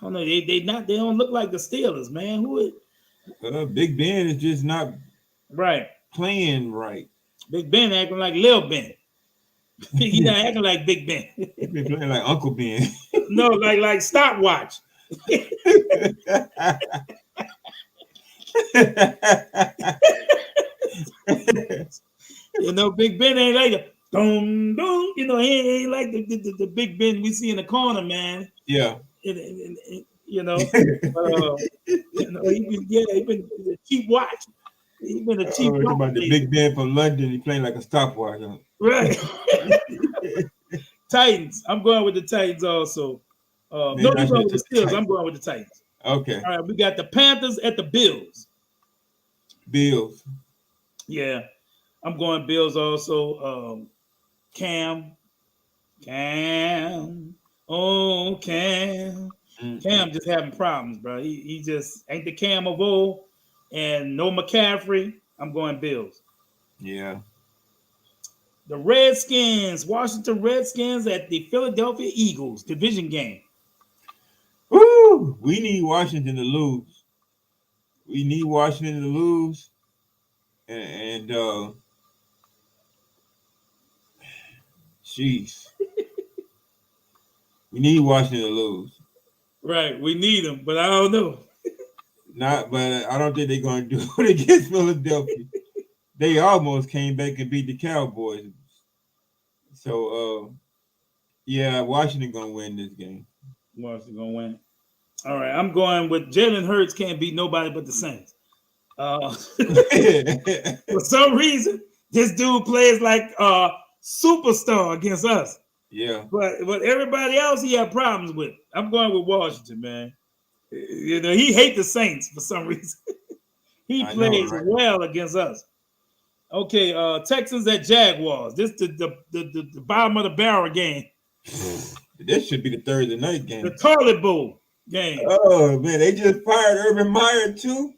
Speaker 2: don't know. They don't look like the Steelers, man. Who?
Speaker 3: Big Ben is just not
Speaker 2: right
Speaker 3: playing right.
Speaker 2: Big Ben acting like Lil Ben. He not acting like Big Ben.
Speaker 3: He been playing like Uncle Ben.
Speaker 2: No, like stopwatch. Big Ben ain't like a boom boom. He ain't like the Big Ben we see in the corner, man.
Speaker 3: Yeah.
Speaker 2: He been a cheap watch. He been a cheap watch.
Speaker 3: About the Big Ben from London, he playing like a stopwatch. Huh?
Speaker 2: Right. Titans. I'm going with the Titans also. No, you're going with the Steelers. I'm going with the Titans.
Speaker 3: Okay.
Speaker 2: All right, we got the Panthers at the Bills.
Speaker 3: Bills.
Speaker 2: Yeah, I'm going Bills also. Cam. Oh, Cam. Mm-hmm. Cam just having problems, bro. He just ain't the Cam of old. And no McCaffrey. I'm going Bills.
Speaker 3: Yeah.
Speaker 2: The Redskins, Washington Redskins at the Philadelphia Eagles division game.
Speaker 3: Woo! We need Washington to lose. And jeez. We need Washington to lose.
Speaker 2: Right, we need them, but I don't know.
Speaker 3: But I don't think they're going to do it against Philadelphia. They almost came back and beat the Cowboys. So, Washington going to win this game.
Speaker 2: Washington going to win. All right, I'm going with Jalen Hurts can't beat nobody but the Saints. For some reason, this dude plays like a superstar against us.
Speaker 3: Yeah.
Speaker 2: But everybody else he had problems with. I'm going with Washington, man. He hates the Saints for some reason. He plays well against us. Okay, Texans at Jaguars. This the bottom of the barrel game.
Speaker 3: This should be the Thursday night game.
Speaker 2: The toilet bowl game.
Speaker 3: Oh man, they just fired Urban Meyer too.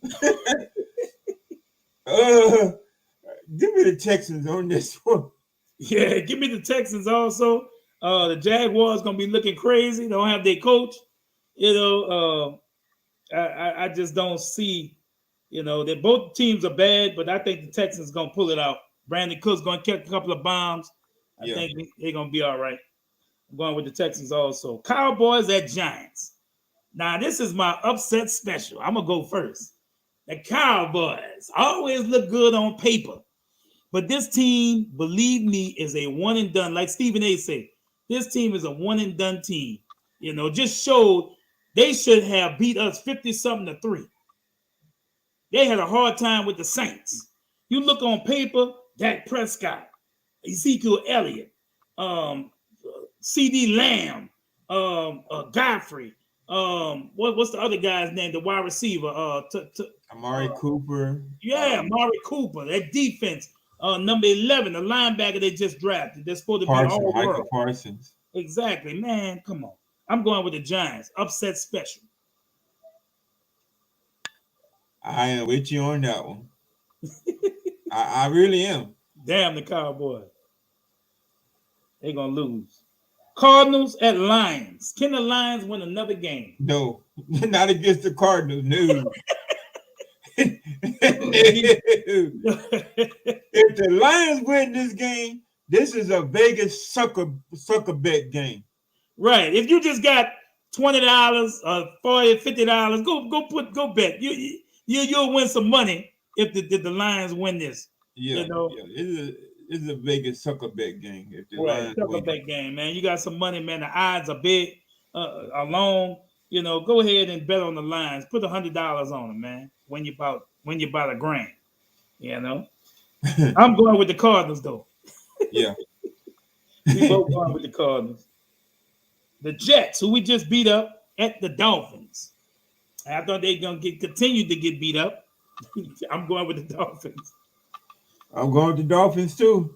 Speaker 3: Give me the Texans on this one.
Speaker 2: Yeah, give me the Texans also. The Jaguars gonna be looking crazy. They don't have their coach. I just don't see. That both teams are bad, but I think the Texans gonna pull it out. Brandon Cook's gonna catch a couple of bombs. I think they're gonna be all right. I'm going with the Texans also. Cowboys at Giants. Now this is my upset special. I'm gonna go first. The Cowboys always look good on paper, But this team, believe me, is a one and done. Like Stephen A. said, this team is a one and done team. You know, just showed they should have beat us 50-something to 3. They had a hard time with the Saints. You look on paper, Dak Prescott, Ezekiel Elliott, CD Lamb, Godfrey. What's the other guy's name? The wide receiver.
Speaker 3: Amari Cooper.
Speaker 2: Yeah, Amari Cooper. That defense. Number 11, the linebacker they just drafted. They're supposed to be all
Speaker 3: Michael
Speaker 2: world.
Speaker 3: Parsons.
Speaker 2: Exactly, man. Come on. I'm going with the Giants. Upset special.
Speaker 3: I am with you on that one. I really am.
Speaker 2: Damn the Cowboys. They're going to lose. Cardinals at Lions. Can the Lions win another game?
Speaker 3: No, not against the Cardinals. No. If the Lions win this game, this is a Vegas sucker bet game.
Speaker 2: Right. If you just got $20 or $40, $50, go bet. You'll win some money if the Lions win this.
Speaker 3: Yeah,
Speaker 2: you know?
Speaker 3: Yeah. It's a Vegas sucker bet game. If the
Speaker 2: Right,
Speaker 3: Lions
Speaker 2: sucker
Speaker 3: win.
Speaker 2: bet game, man. You got some money, man. The odds are big, are long. You know, go ahead and bet on the Lions. Put $100 on them, man. When you buy $1,000. You know, I'm going with the Cardinals though.
Speaker 3: Yeah,
Speaker 2: we both going with the Cardinals. The Jets, who we just beat up at the Dolphins. I thought they're gonna continue to get beat up. I'm going with the Dolphins.
Speaker 3: I'm going with the Dolphins too.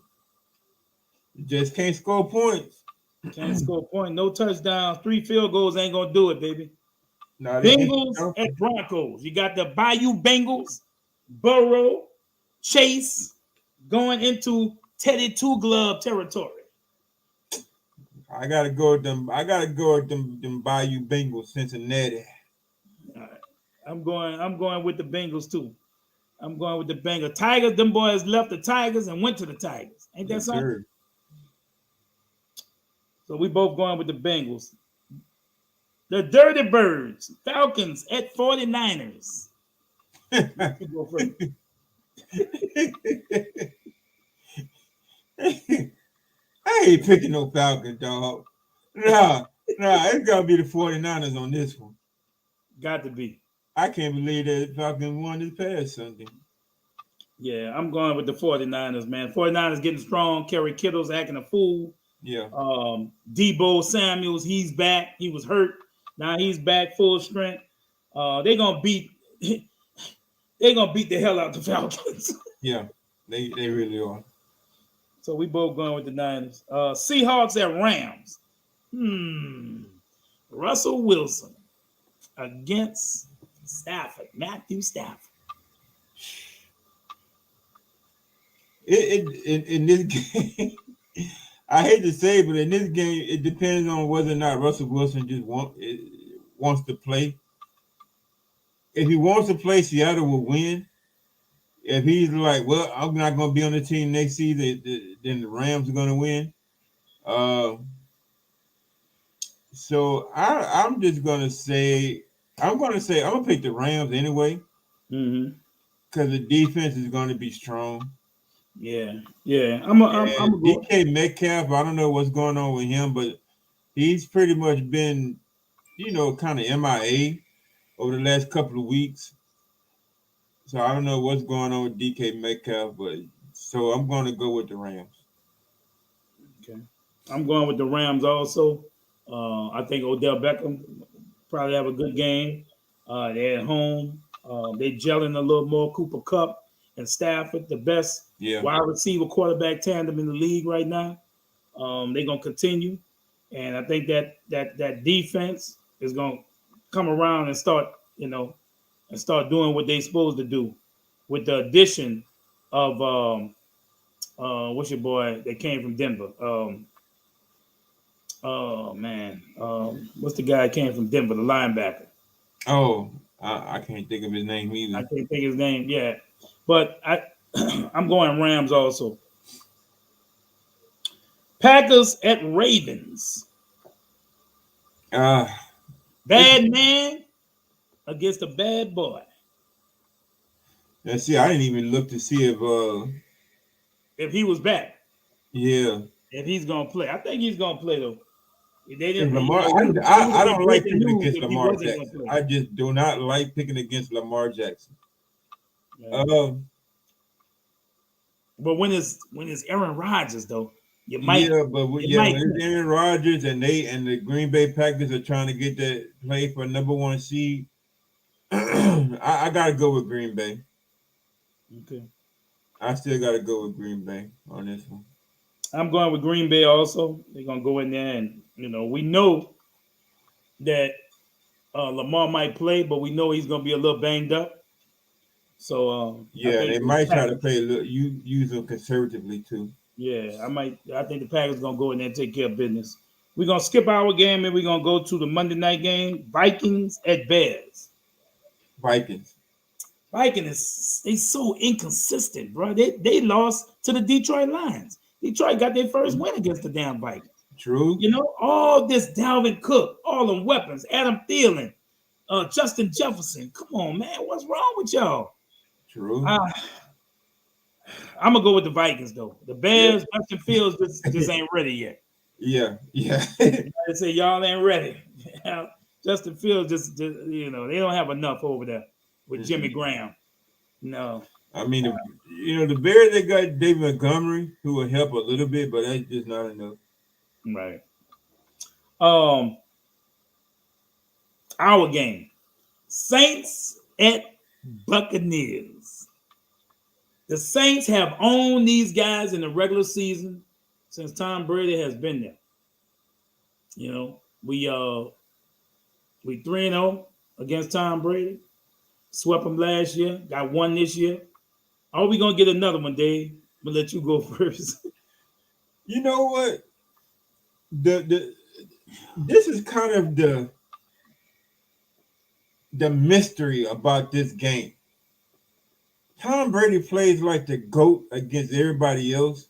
Speaker 3: You just can't score points.
Speaker 2: Can't score a point. No touchdowns. 3 field goals ain't gonna do it, baby.
Speaker 3: No,
Speaker 2: Bengals at Broncos. You got the Bayou Bengals, Burrow, Chase going into Teddy Two Glove territory.
Speaker 3: I gotta go with them. Them Bayou Bengals, Cincinnati.
Speaker 2: All right. I'm going with the Bengals too. I'm going with the Bengals. Tigers, them boys left the Tigers and went to the Tigers. Ain't that something?
Speaker 3: Sure.
Speaker 2: So we both going with the Bengals. The Dirty Birds, Falcons at 49ers. You go first.
Speaker 3: I ain't picking no Falcons, dog. Nah, it's gonna be the 49ers on this one.
Speaker 2: Got to be.
Speaker 3: I can't believe that Falcons won this past Sunday.
Speaker 2: Yeah, I'm going with the 49ers, man. 49ers getting strong. Kerry Kittle's acting a fool.
Speaker 3: Yeah.
Speaker 2: Debo Samuels, he's back. He was hurt. Now he's back full strength. They're gonna beat the hell out of the Falcons.
Speaker 3: Yeah, they really are.
Speaker 2: So we both going with the Niners. Seahawks at Rams. Russell Wilson against Matthew Stafford.
Speaker 3: In this game, I hate to say it, but in this game, it depends on whether or not Russell Wilson just wants to play. If he wants to play, Seattle will win. If he's like, well, I'm not going to be on the team next season, then the Rams are going to win. So I'm just going to say, I'm going to pick the Rams anyway. Because the defense is going to be strong.
Speaker 2: Yeah. I'm
Speaker 3: DK Metcalf, I don't know what's going on with him, but he's pretty much been, kind of MIA over the last couple of weeks. So I don't know what's going on with DK Metcalf, but so I'm going to go with the Rams.
Speaker 2: Okay. I'm going with the Rams also. I think Odell Beckham probably have a good game. They're at home. They're gelling a little more. Cooper Kupp and Stafford, the best wide receiver quarterback tandem in the league right now. They're going to continue. And I think that defense is going to come around and start doing what they're supposed to do with the addition of what's your boy that came from Denver? What's the guy that came from Denver, the linebacker?
Speaker 3: Oh, I can't think of his name either.
Speaker 2: I can't think of his name, yeah. But I'm going Rams also. Packers at Ravens. Bad man against a bad boy.
Speaker 3: Let's see. I didn't even look to see
Speaker 2: if he was back.
Speaker 3: Yeah.
Speaker 2: If he's gonna play, I think he's gonna play though. They
Speaker 3: If
Speaker 2: didn't.
Speaker 3: Lamar,
Speaker 2: It
Speaker 3: I
Speaker 2: would have
Speaker 3: don't
Speaker 2: been
Speaker 3: like
Speaker 2: breaking
Speaker 3: picking
Speaker 2: news
Speaker 3: against
Speaker 2: if he
Speaker 3: Lamar
Speaker 2: wasn't gonna
Speaker 3: Jackson.
Speaker 2: play.
Speaker 3: I just do not like picking against Lamar Jackson.
Speaker 2: Yeah. But when it's Aaron Rodgers though, you might.
Speaker 3: When it's Aaron Rodgers and the Green Bay Packers are trying to get that play for number 1 seed, I gotta go with Green Bay.
Speaker 2: Okay.
Speaker 3: I still gotta go with Green Bay on this one.
Speaker 2: I'm going with Green Bay also. They're gonna go in there and we know that Lamar might play, but we know he's gonna be a little banged up. So
Speaker 3: they might try to play a little, use them conservatively too.
Speaker 2: Yeah, I think the Packers gonna go in there and take care of business. We're gonna skip our game and we're gonna go to the Monday night game. Vikings at Bears.
Speaker 3: Vikings
Speaker 2: is so inconsistent, bro. They lost to the Detroit Lions. Detroit got their first win against the damn Vikings.
Speaker 3: True.
Speaker 2: All this Dalvin Cook, all them weapons, Adam Thielen, Justin Jefferson. Come on, man, what's wrong with y'all?
Speaker 3: True.
Speaker 2: I'm gonna go with the Vikings though. The Bears, Justin Fields just ain't ready yet.
Speaker 3: Yeah.
Speaker 2: They say y'all ain't ready. Justin Fields just they don't have enough over there with Jimmy Graham. No.
Speaker 3: I mean, the Bears, they got David Montgomery, who will help a little bit, but that's just not enough.
Speaker 2: Right. Our game, Saints at Buccaneers. The Saints have owned these guys in the regular season since Tom Brady has been there. We 3-0 against Tom Brady. Swept him last year. Got one this year. Are we gonna get another one, Dave? I'm gonna let you go first.
Speaker 3: You know what? This is kind of the mystery about this game. Tom Brady plays like the GOAT against everybody else,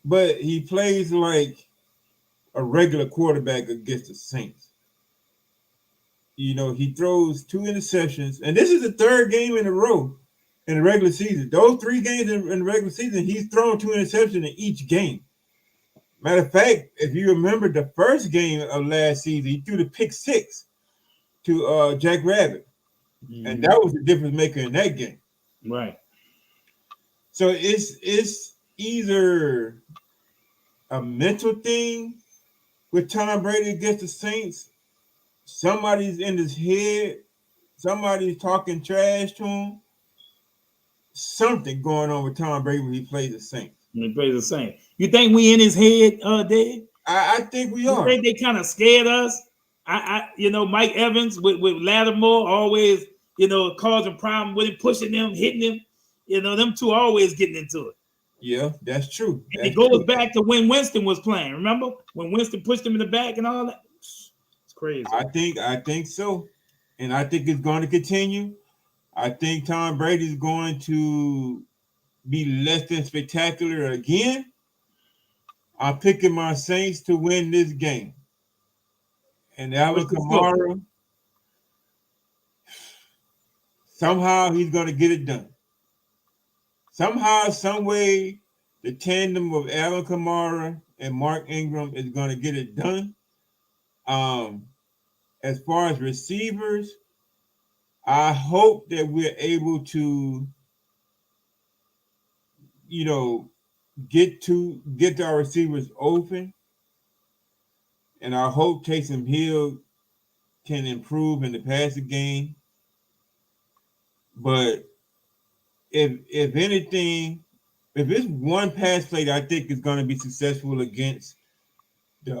Speaker 3: but he plays like a regular quarterback against the Saints. He throws 2 interceptions, and this is the 3rd game in a row in the regular season. Those 3 games in the regular season, he's thrown 2 interceptions in each game. Matter of fact, if you remember the first game of last season, he threw the pick 6 to Jack Rabbit, and that was the difference maker in that game.
Speaker 2: Right.
Speaker 3: So it's either a mental thing with Tom Brady against the Saints. Somebody's in his head. Somebody's talking trash to him. Something going on with Tom Brady when he plays the Saints.
Speaker 2: When he plays the Saints. You think we in his head, Dave?
Speaker 3: I think we are.
Speaker 2: You think they kind of scared us? Mike Evans with Lattimore always, causing problem with him, pushing them, hitting him. Them two always getting into it.
Speaker 3: Yeah, that's true.
Speaker 2: And it goes back to when Winston was playing. Remember when Winston pushed him in the back and all that? It's crazy.
Speaker 3: I think so, and I think it's going to continue. I think Tom Brady is going to be less than spectacular again. I'm picking my Saints to win this game. And Alvin Kamara, somehow he's going to get it done. Somehow, some way, the tandem of Alvin Kamara and Mark Ingram is going to get it done. As far as receivers, I hope that we're able to, get our receivers open. And I hope Taysom Hill can improve in the passing game. But if anything, if it's one pass play that I think is going to be successful against the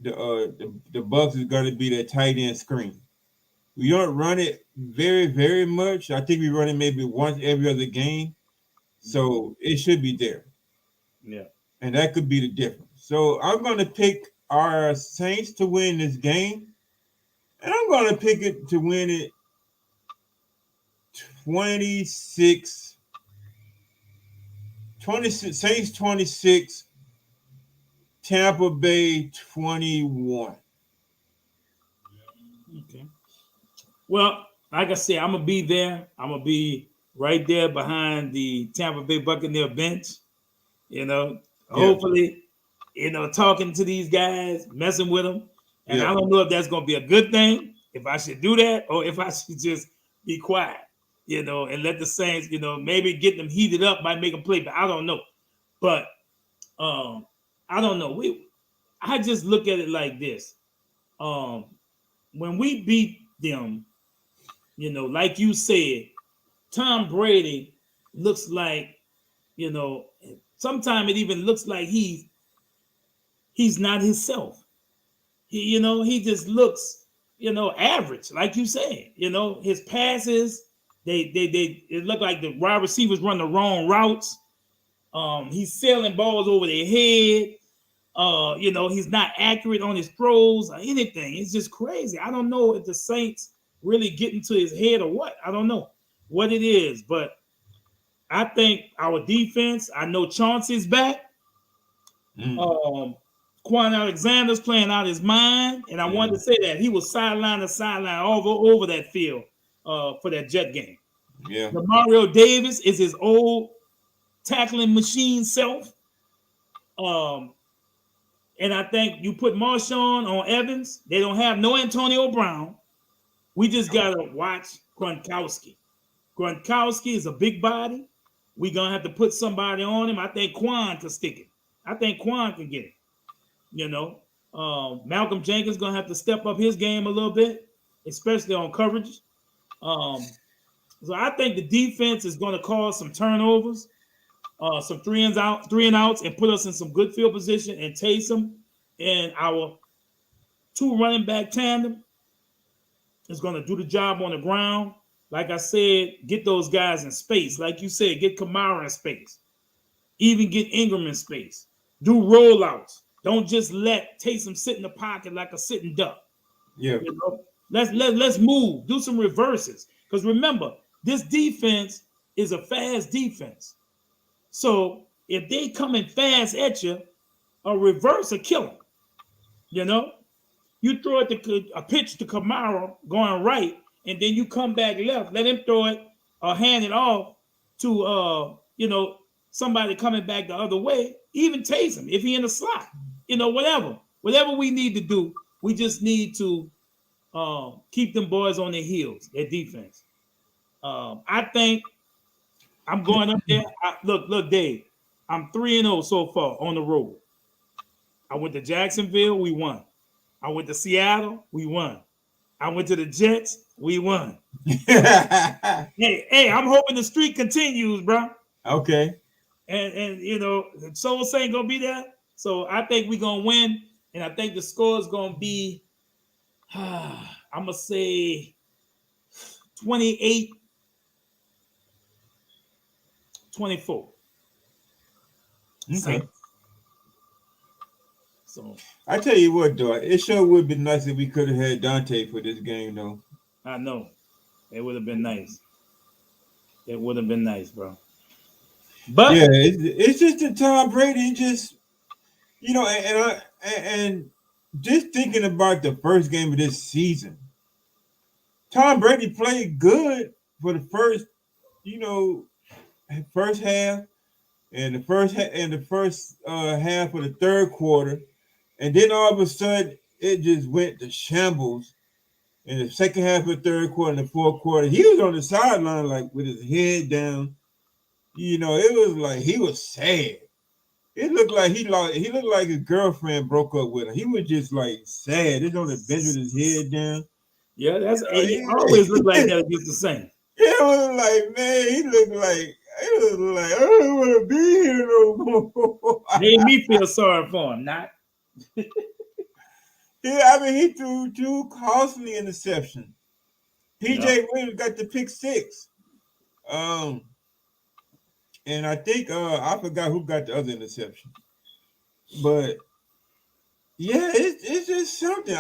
Speaker 3: Bucs, is going to be that tight end screen. We don't run it very, very much. I think we run it maybe once every other game. So it should be there.
Speaker 2: Yeah.
Speaker 3: And that could be the difference. So I'm going to pick our Saints to win this game. And I'm going to pick it to win it 26, Saints 26, Tampa Bay 21.
Speaker 2: Okay. Well, like I said, I'm going to be there. I'm going to be right there behind the Tampa Bay Buccaneer bench. Hopefully, talking to these guys, messing with them. And I don't know if that's going to be a good thing, if I should do that, or if I should just be quiet, and let the Saints, maybe get them heated up by making play. But I don't know. But I don't know. I just look at it like this. When we beat them, like you said, Tom Brady looks like, sometimes it even looks like he's not himself. He just looks, average, like you said. His passes, they it look like the wide receivers run the wrong routes. He's sailing balls over their head. He's not accurate on his throws or anything. It's just crazy. I don't know if the Saints really get into his head or what. I don't know what it is, but I think our defense, I know Chauncey's back. Quan Alexander's playing out his mind, and I wanted to say that he was sideline to sideline all over that field for that Jet game.
Speaker 3: Yeah.
Speaker 2: Mario Davis is his old tackling machine self. And I think you put Marshawn on Evans. They don't have no Antonio Brown. We just got to watch Gronkowski. Gronkowski is a big body. We're going to have to put somebody on him. I think Quan can stick it. I think Quan can get it. Malcolm Jenkins going to have to step up his game a little bit, especially on coverage. So I think the defense is going to cause some turnovers, some three and outs, and put us in some good field position. And Taysom and our two running back tandem is going to do the job on the ground. Like I said, get those guys in space. Like you said, get Kamara in space. Even get Ingram in space. Do rollouts. Don't just let Taysom sit in the pocket like a sitting duck.
Speaker 3: Yeah.
Speaker 2: Let's move. Do some reverses. Because remember, this defense is a fast defense. So if they come in fast at you, a reverse will kill them. You throw a pitch to Kamara going right, and then you come back left. Let him throw it or hand it off to somebody coming back the other way. Even Taysom if he in the slot. Whatever we need to do, we just need to keep them boys on their heels. Their defense. I think I'm going up there. Look, Dave. I'm 3-0 so far on the road. I went to Jacksonville, we won. I went to Seattle, we won. I went to the Jets, we won. Hey, I'm hoping the streak continues, bro.
Speaker 3: Okay.
Speaker 2: And Soul Saint gonna be there. So I think we're gonna win, and I think the score is gonna be, I'm gonna say 28-24.
Speaker 3: Okay.
Speaker 2: So
Speaker 3: I tell you what, though, it sure would be nice if we could have had Dante for this game, though.
Speaker 2: I know it would have been nice. It would have been nice, bro. But
Speaker 3: yeah, it's just that Tom Brady just, and just thinking about the first game of this season, Tom Brady played good for the first half and the first half of the third quarter, and then all of a sudden it just went to shambles in the second half of the third quarter and the fourth quarter. He was on the sideline like with his head down. It was like he was sad. It looked like he looked like his girlfriend broke up with him. He was just like sad. He's on the bench with his head down.
Speaker 2: Yeah, he always looked like that against the Saints.
Speaker 3: Yeah, it was like, man, he looked like I don't want to be here no more.
Speaker 2: Made me feel sorry for him, not.
Speaker 3: Yeah, I mean, he threw two costly interceptions. PJ Williams got the pick six. And I think I forgot who got the other interception. But yeah, it's just something.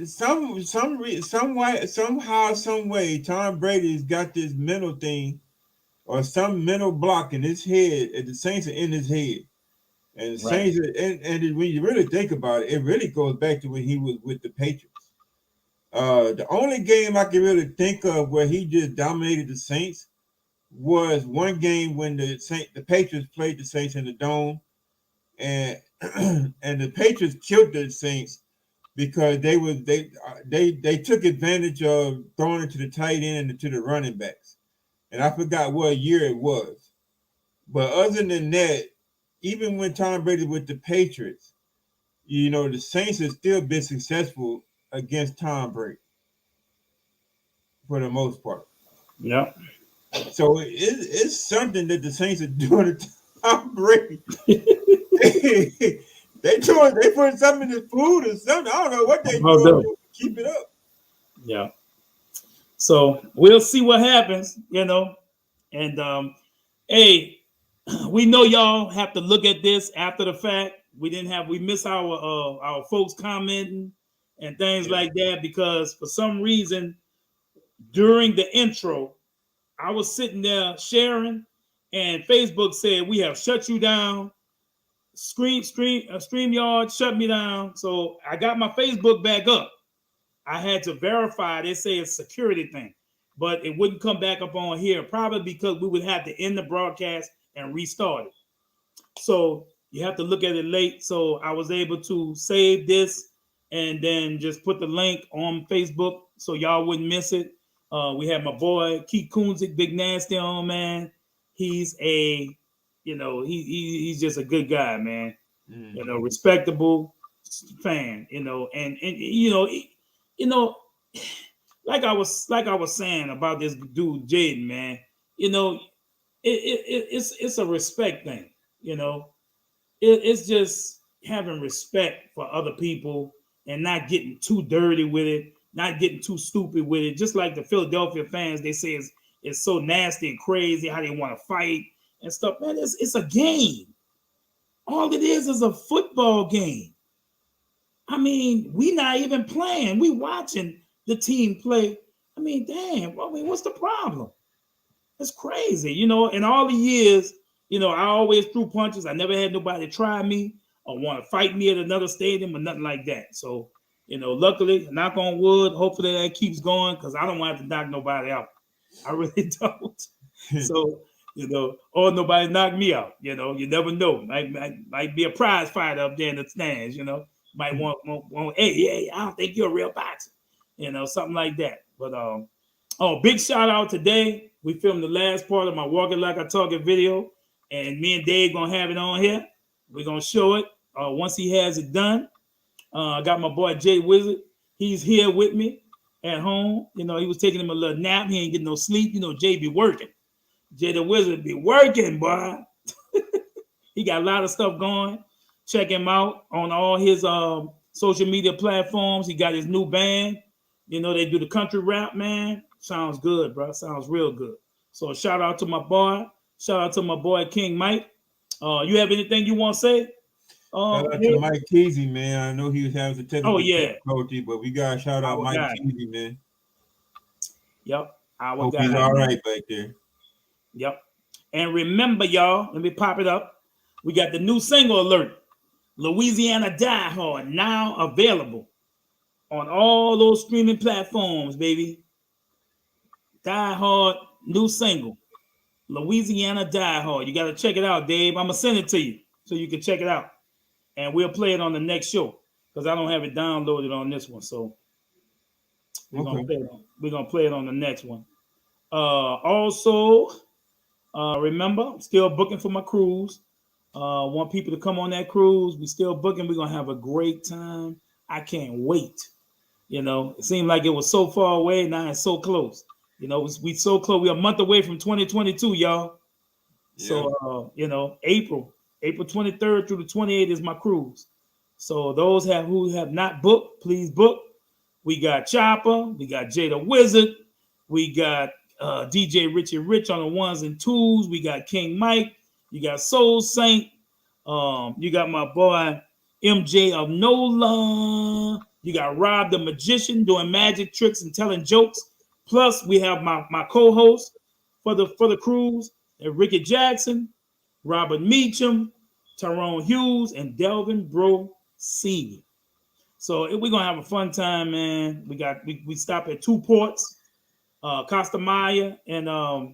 Speaker 3: Somehow, some way, Tom Brady's got this mental thing or some mental block in his head, and the Saints are in his head. And the Saints, and when you really think about it, it really goes back to when he was with the Patriots. The only game I can really think of where he just dominated the Saints was one game when the Patriots played the Saints in the Dome, and and the Patriots killed the Saints because they took advantage of throwing it to the tight end and to the running backs, and I forgot what year it was. But other than that, even when Tom Brady with the Patriots, the Saints have still been successful against Tom Brady for the most part.
Speaker 2: Yeah.
Speaker 3: So it's something that the Saints are doing to Tom Brady. they put something in his food or something. I don't know what they
Speaker 2: About
Speaker 3: doing
Speaker 2: that.
Speaker 3: to keep it up.
Speaker 2: Yeah. So we'll see what happens, And hey, we know y'all have to look at this after the fact. We miss our folks commenting and things
Speaker 3: Yeah.
Speaker 2: like that because for some reason during the intro, I was sitting there sharing, and Facebook said we have shut you down. StreamYard shut me down. So I got my Facebook back up. I had to verify. They say it's a security thing, but it wouldn't come back up on here, probably because we would have to end the broadcast and restart it. So you have to look at it late. So I was able to save this and then just put the link on Facebook so y'all wouldn't miss it. We have my boy Keith Kunzik, Big Nasty on, man. He's he's just a good guy, man. Respectable fan, you know, like I was saying about this dude Jaden, man. It's a respect thing. It's just having respect for other people and not getting too dirty with it, not getting too stupid with it. Just like the Philadelphia fans, they say it's so nasty and crazy how they want to fight and stuff. Man, it's a game. All it is a football game. I mean, we not even playing. We watching the team play. I mean, damn. What's the problem? It's crazy, In all the years, I always threw punches. I never had nobody try me or want to fight me at another stadium or nothing like that. So, luckily, knock on wood, hopefully that keeps going because I don't want to knock nobody out. I really don't. So, or nobody knock me out. You never know. Might be a prize fighter up there in the stands. Might want hey, I don't think you're a real boxer. Something like that. But big shout out today. We filmed the last part of my Walking Like I Talk It video, and me and Dave gonna have it on here. We're gonna show it once he has it done. I got my boy Jay Wizard. He's here with me at home. He was taking him a little nap. He ain't getting no sleep. Jay be working. Jay the Wizard be working, boy. He got a lot of stuff going. Check him out on all his social media platforms. He got his new band. They do the country rap, man. Sounds good, bro. Sounds real good. So shout out to my boy. Shout out to my boy King Mike. You have anything you want to say?
Speaker 3: Shout out to Mike Keezy, man. I know he was having some technical difficulty, but we got to shout out Mike Keezy, man.
Speaker 2: Yep.
Speaker 3: Hope he's all right back there.
Speaker 2: Yep. And remember, y'all, let me pop it up. We got the new single alert. Louisiana Die Hard now available on all those streaming platforms, baby. Die Hard, new single. Louisiana Die Hard. You got to check it out, Dave. I'm going to send it to you so you can check it out. And we'll play it on the next show because I don't have it downloaded on this one. So we're going to play it on the next one. Also, remember, I'm still booking for my cruise. Want people to come on that cruise. We still booking. We're going to have a great time. I can't wait. It seemed like it was so far away. Now it's so close. We so close. We're a month away from 2022, y'all. Yeah. So, April 23rd through the 28th is my cruise. So those who have not booked, please book. We got Chopper. We got Jay the Wizard. We got DJ Richie Rich on the ones and twos. We got King Mike. You got Soul Saint. You got my boy MJ of NOLA. You got Rob the Magician doing magic tricks and telling jokes. Plus, we have my co-host for the cruise, Ricky Jackson, Robert Meacham, Tyrone Hughes, and Delvin Bro Sr. So we're gonna have a fun time, man. We stop at 2 ports, Costa Maya and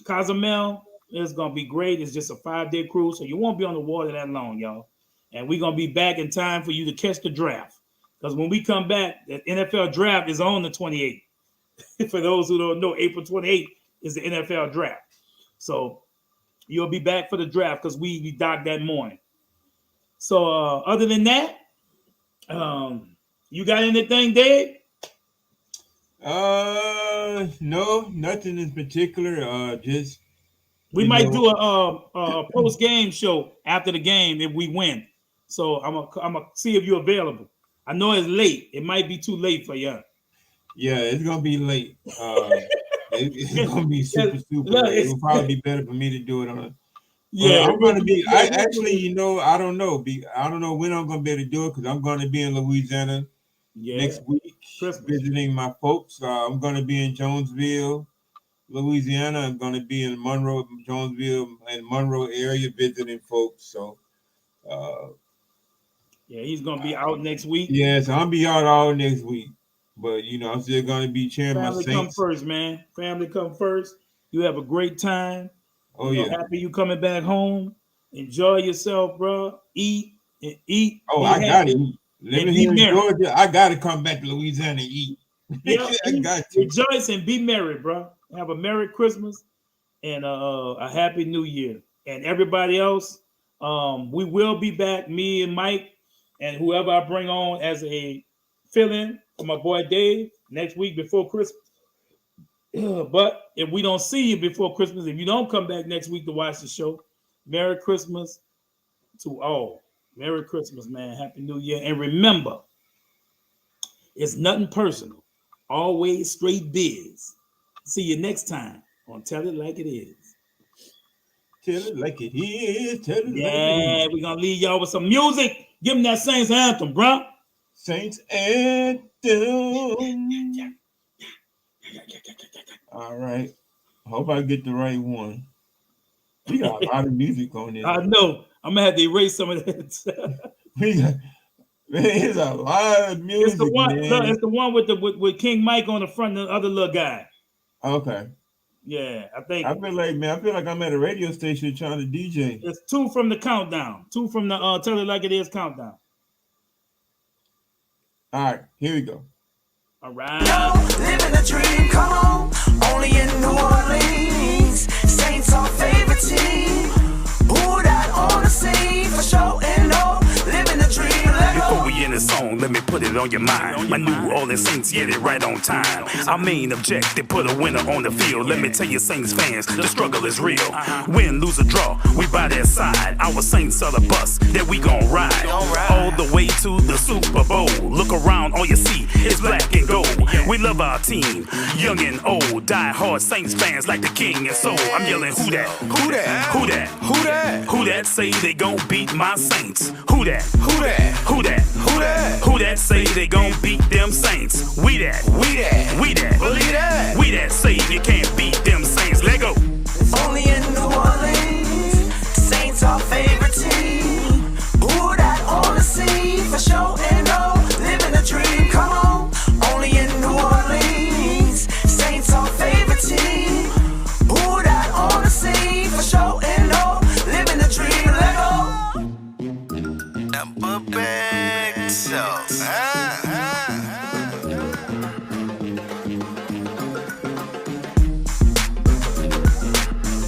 Speaker 2: Cozumel. It's gonna be great. It's just a 5-day cruise, so you won't be on the water that long, y'all. And we're gonna be back in time for you to catch the draft. Because when we come back, the NFL draft is on the 28th. For those who don't know, April 28th is the NFL draft. So you'll be back for the draft because we docked that morning. So other than that, you got anything, Dave?
Speaker 3: No, nothing in particular. Just
Speaker 2: we might do a post game show after the game if we win. So I'm gonna see if you're available. I know it's late. It might be too late for you.
Speaker 3: Yeah, it's gonna be late. It's gonna be super. It'll probably be better for me to do it on.
Speaker 2: Yeah,
Speaker 3: I'm gonna be. I actually, I don't know. I don't know when I'm gonna be able to do it because I'm gonna be in Louisiana next week, visiting my folks. I'm gonna be in Jonesville, Louisiana. I'm gonna be in Jonesville, and Monroe area visiting folks. So,
Speaker 2: yeah, he's gonna be out next week.
Speaker 3: Yeah, so I'll be out all next week. But I'm still gonna be cheering my Saints.
Speaker 2: Family come first, man. Family come first. You have a great time.
Speaker 3: Oh yeah.
Speaker 2: Happy you coming back home. Enjoy yourself, bro. Eat and eat.
Speaker 3: Oh, I gotta eat. Living here in Georgia, I gotta come back to Louisiana and eat.
Speaker 2: Yeah,
Speaker 3: I got to.
Speaker 2: Rejoice and be merry, bro. Have a Merry Christmas and a Happy New Year. And everybody else, we will be back, me and Mike and whoever I bring on as a fill-in for my boy Dave next week before Christmas. But if we don't see you before Christmas, if you don't come back next week to watch the show, Merry Christmas to all. Merry Christmas, man. Happy New Year. And remember, it's nothing personal. Always straight biz. See you next time on Tell It Like It Is.
Speaker 3: Tell it like it is. Tell it like it
Speaker 2: Yeah, we're going to leave y'all with some music. Give them that Saints anthem, bro.
Speaker 3: Saints anthem. All right. I hope I get the right one. We got a lot of music on this.
Speaker 2: I know. I'm going to have to erase some of that.
Speaker 3: There's a lot of music.
Speaker 2: It's the one,
Speaker 3: man.
Speaker 2: look, it's the one with King Mike on the front and the other little guy.
Speaker 3: Okay.
Speaker 2: Yeah, I think.
Speaker 3: I feel like I'm at a radio station trying to DJ.
Speaker 2: It's 2 from the countdown. 2 from the Tell It Like It Is countdown.
Speaker 3: All right, here we go.
Speaker 2: All right.
Speaker 7: Yo, living a dream, come on. Only in New Orleans. Saints our favorite team. Who that on the scene for show and no. Living a dream.
Speaker 1: Before we end the song, let me put it on your mind. My New Orleans Saints get it right on time. Our main objective, put a winner on the field. Let me tell you, Saints fans, the struggle is real. Win, lose, or draw, we by their side. Our Saints are the bus that we gon' ride all the way to the Super Bowl. Look around, all you see is black and gold. We love our team, young and old. Die hard Saints fans like the king and soul. I'm yelling, who that? Who that? Who that? Who that? Who that say they gon' beat my Saints? Who that? Who that? Who that? Who that? Who that say they gon' beat them Saints? We that. We that. We that. Believe that. We that say you can't beat them Saints. Let go.
Speaker 7: Only in New Orleans. Saints our favorite team. Who that on the scene for show and no. Living a dream, come on. Only in New Orleans. Saints our favorite team. Who that on the scene for show and no. Living a dream, let go.
Speaker 8: Back so.